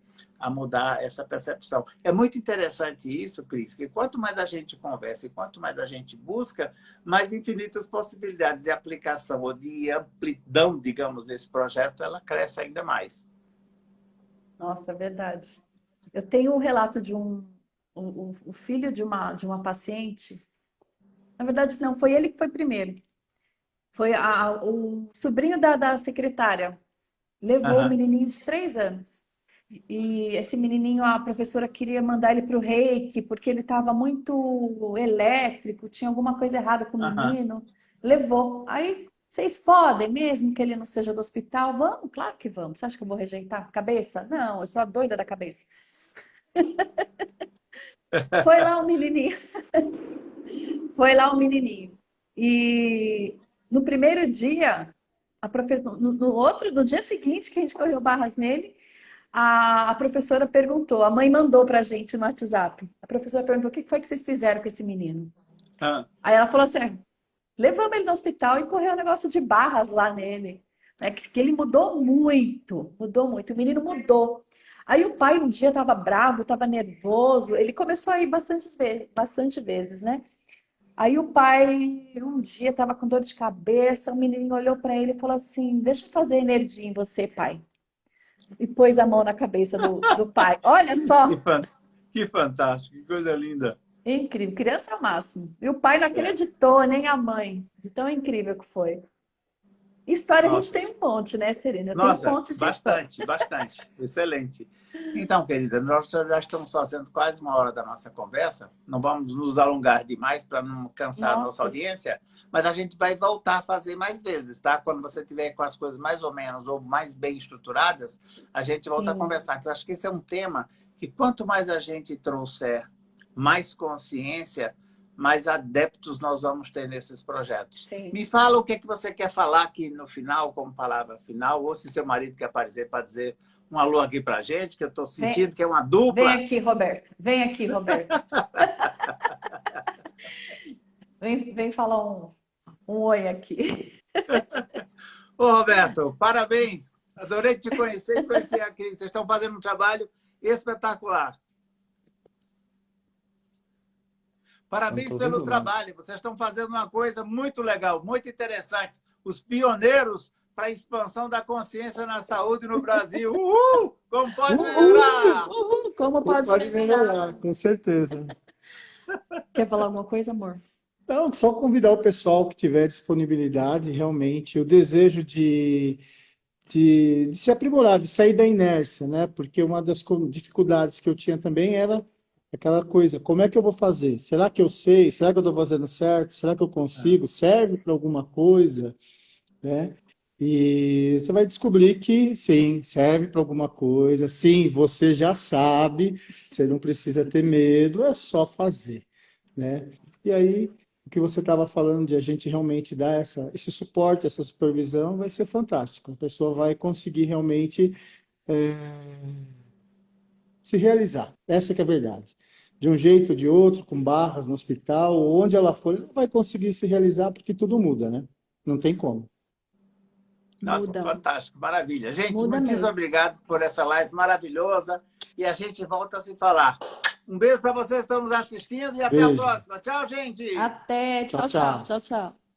S1: mudar essa percepção. É muito interessante isso, Cris, que quanto mais a gente conversa e quanto mais a gente busca, mais infinitas possibilidades de aplicação ou de amplidão, digamos, desse projeto, ela cresce ainda mais.
S2: Nossa, é verdade. Eu tenho um relato de o filho de uma paciente. Na verdade, não, foi ele que foi primeiro. Foi o sobrinho da secretária. Levou o
S1: Aham,
S2: menininho de 3 anos. E esse menininho, a professora queria mandar ele para o reiki, porque ele estava muito elétrico, tinha alguma coisa errada com o
S1: aham.
S2: menino. Levou. Aí, vocês podem, mesmo que ele não seja do hospital? Vamos, claro que vamos. Você acha que eu vou rejeitar? Cabeça? Não, eu sou a doida da cabeça. Foi lá o menininho. Foi lá o menininho. E no primeiro dia, no dia seguinte que a gente correu barras nele, a professora perguntou, a mãe mandou pra gente no WhatsApp. A professora perguntou: o que foi que vocês fizeram com esse menino?
S1: Ah,
S2: Aí ela falou assim: levamos ele no hospital e correu um negócio de barras lá nele. Né? Que ele mudou muito, mudou muito. O menino mudou. Aí o pai um dia estava bravo, estava nervoso. Ele começou a ir bastante vezes, né? Aí o pai um dia estava com dor de cabeça. O menininho olhou para ele e falou assim: deixa eu fazer energia em você, pai. E pôs a mão na cabeça do pai. Olha
S1: que,
S2: só,
S1: fan- que fantástico, que coisa linda.
S2: incrível. Criança é o máximo. E o pai não
S1: É.
S2: acreditou, nem a mãe. De tão incrível que foi. História a gente
S1: Nossa,
S2: tem um monte, né, Serena? Tem um
S1: nossa,
S2: monte de história.
S1: bastante, bastante. Excelente. Então, querida, nós já estamos fazendo quase uma hora da nossa conversa. Não vamos nos alongar demais para não cansar a nossa
S2: Nossa,
S1: audiência, mas a gente vai voltar a fazer mais vezes, tá? Quando você tiver com as coisas mais ou menos ou mais bem estruturadas, a gente volta a
S2: sim,
S1: conversar, que eu acho que esse é um tema que quanto mais a gente trouxer mais consciência, mais adeptos nós vamos ter nesses projetos.
S2: sim.
S1: Me fala o que é que você quer falar aqui no final, como palavra final, ou se seu marido quer aparecer para dizer um alô aqui para a gente, que eu estou
S2: Vem,
S1: sentindo que é uma
S2: vem
S1: dupla.
S2: aqui, Roberto. Vem aqui, Roberto. Vem falar um oi aqui.
S1: Ô, Roberto, parabéns. Adorei te conhecer e conhecer aqui. Vocês estão fazendo um trabalho espetacular.
S3: Não
S1: Parabéns
S3: estou
S1: pelo
S3: vendo nada.
S1: trabalho. Vocês estão fazendo uma coisa muito legal, muito interessante. Os pioneiros para a expansão da consciência na saúde no Brasil. Uhul! Como pode
S2: Uhul,
S1: melhorar?
S2: uhul, como pode
S3: Pode
S2: melhorar?
S3: melhorar, com certeza.
S2: Quer falar alguma coisa, amor?
S3: Então, só convidar o pessoal que tiver disponibilidade, realmente, o desejo de se aprimorar, de sair da inércia, né? Porque uma das dificuldades que eu tinha também era aquela coisa, como é que eu vou fazer? Será que eu sei? Será que eu estou fazendo certo? Será que eu consigo? Serve para alguma coisa? Né? E você vai descobrir que sim, serve para alguma coisa, sim, você já sabe, você não precisa ter medo, é só fazer, né? E aí, o que você estava falando de a gente realmente dar esse suporte, essa supervisão, vai ser fantástico. A pessoa vai conseguir realmente é, se realizar. Essa que é a verdade. De um jeito ou de outro, com barras no hospital, ou onde ela for, ela vai conseguir se realizar porque tudo muda, né? Não tem como.
S1: Nossa,
S2: Muda,
S1: fantástico, maravilha. Gente,
S2: muda
S1: muitíssimo
S2: mesmo.
S1: obrigado por essa live maravilhosa e a gente volta a se falar. Um beijo para vocês que estão nos assistindo e até a
S3: Beijo.
S1: próxima. Tchau, gente!
S2: Até,
S3: Tchau,
S2: tchau, tchau,
S3: tchau.
S2: tchau, tchau.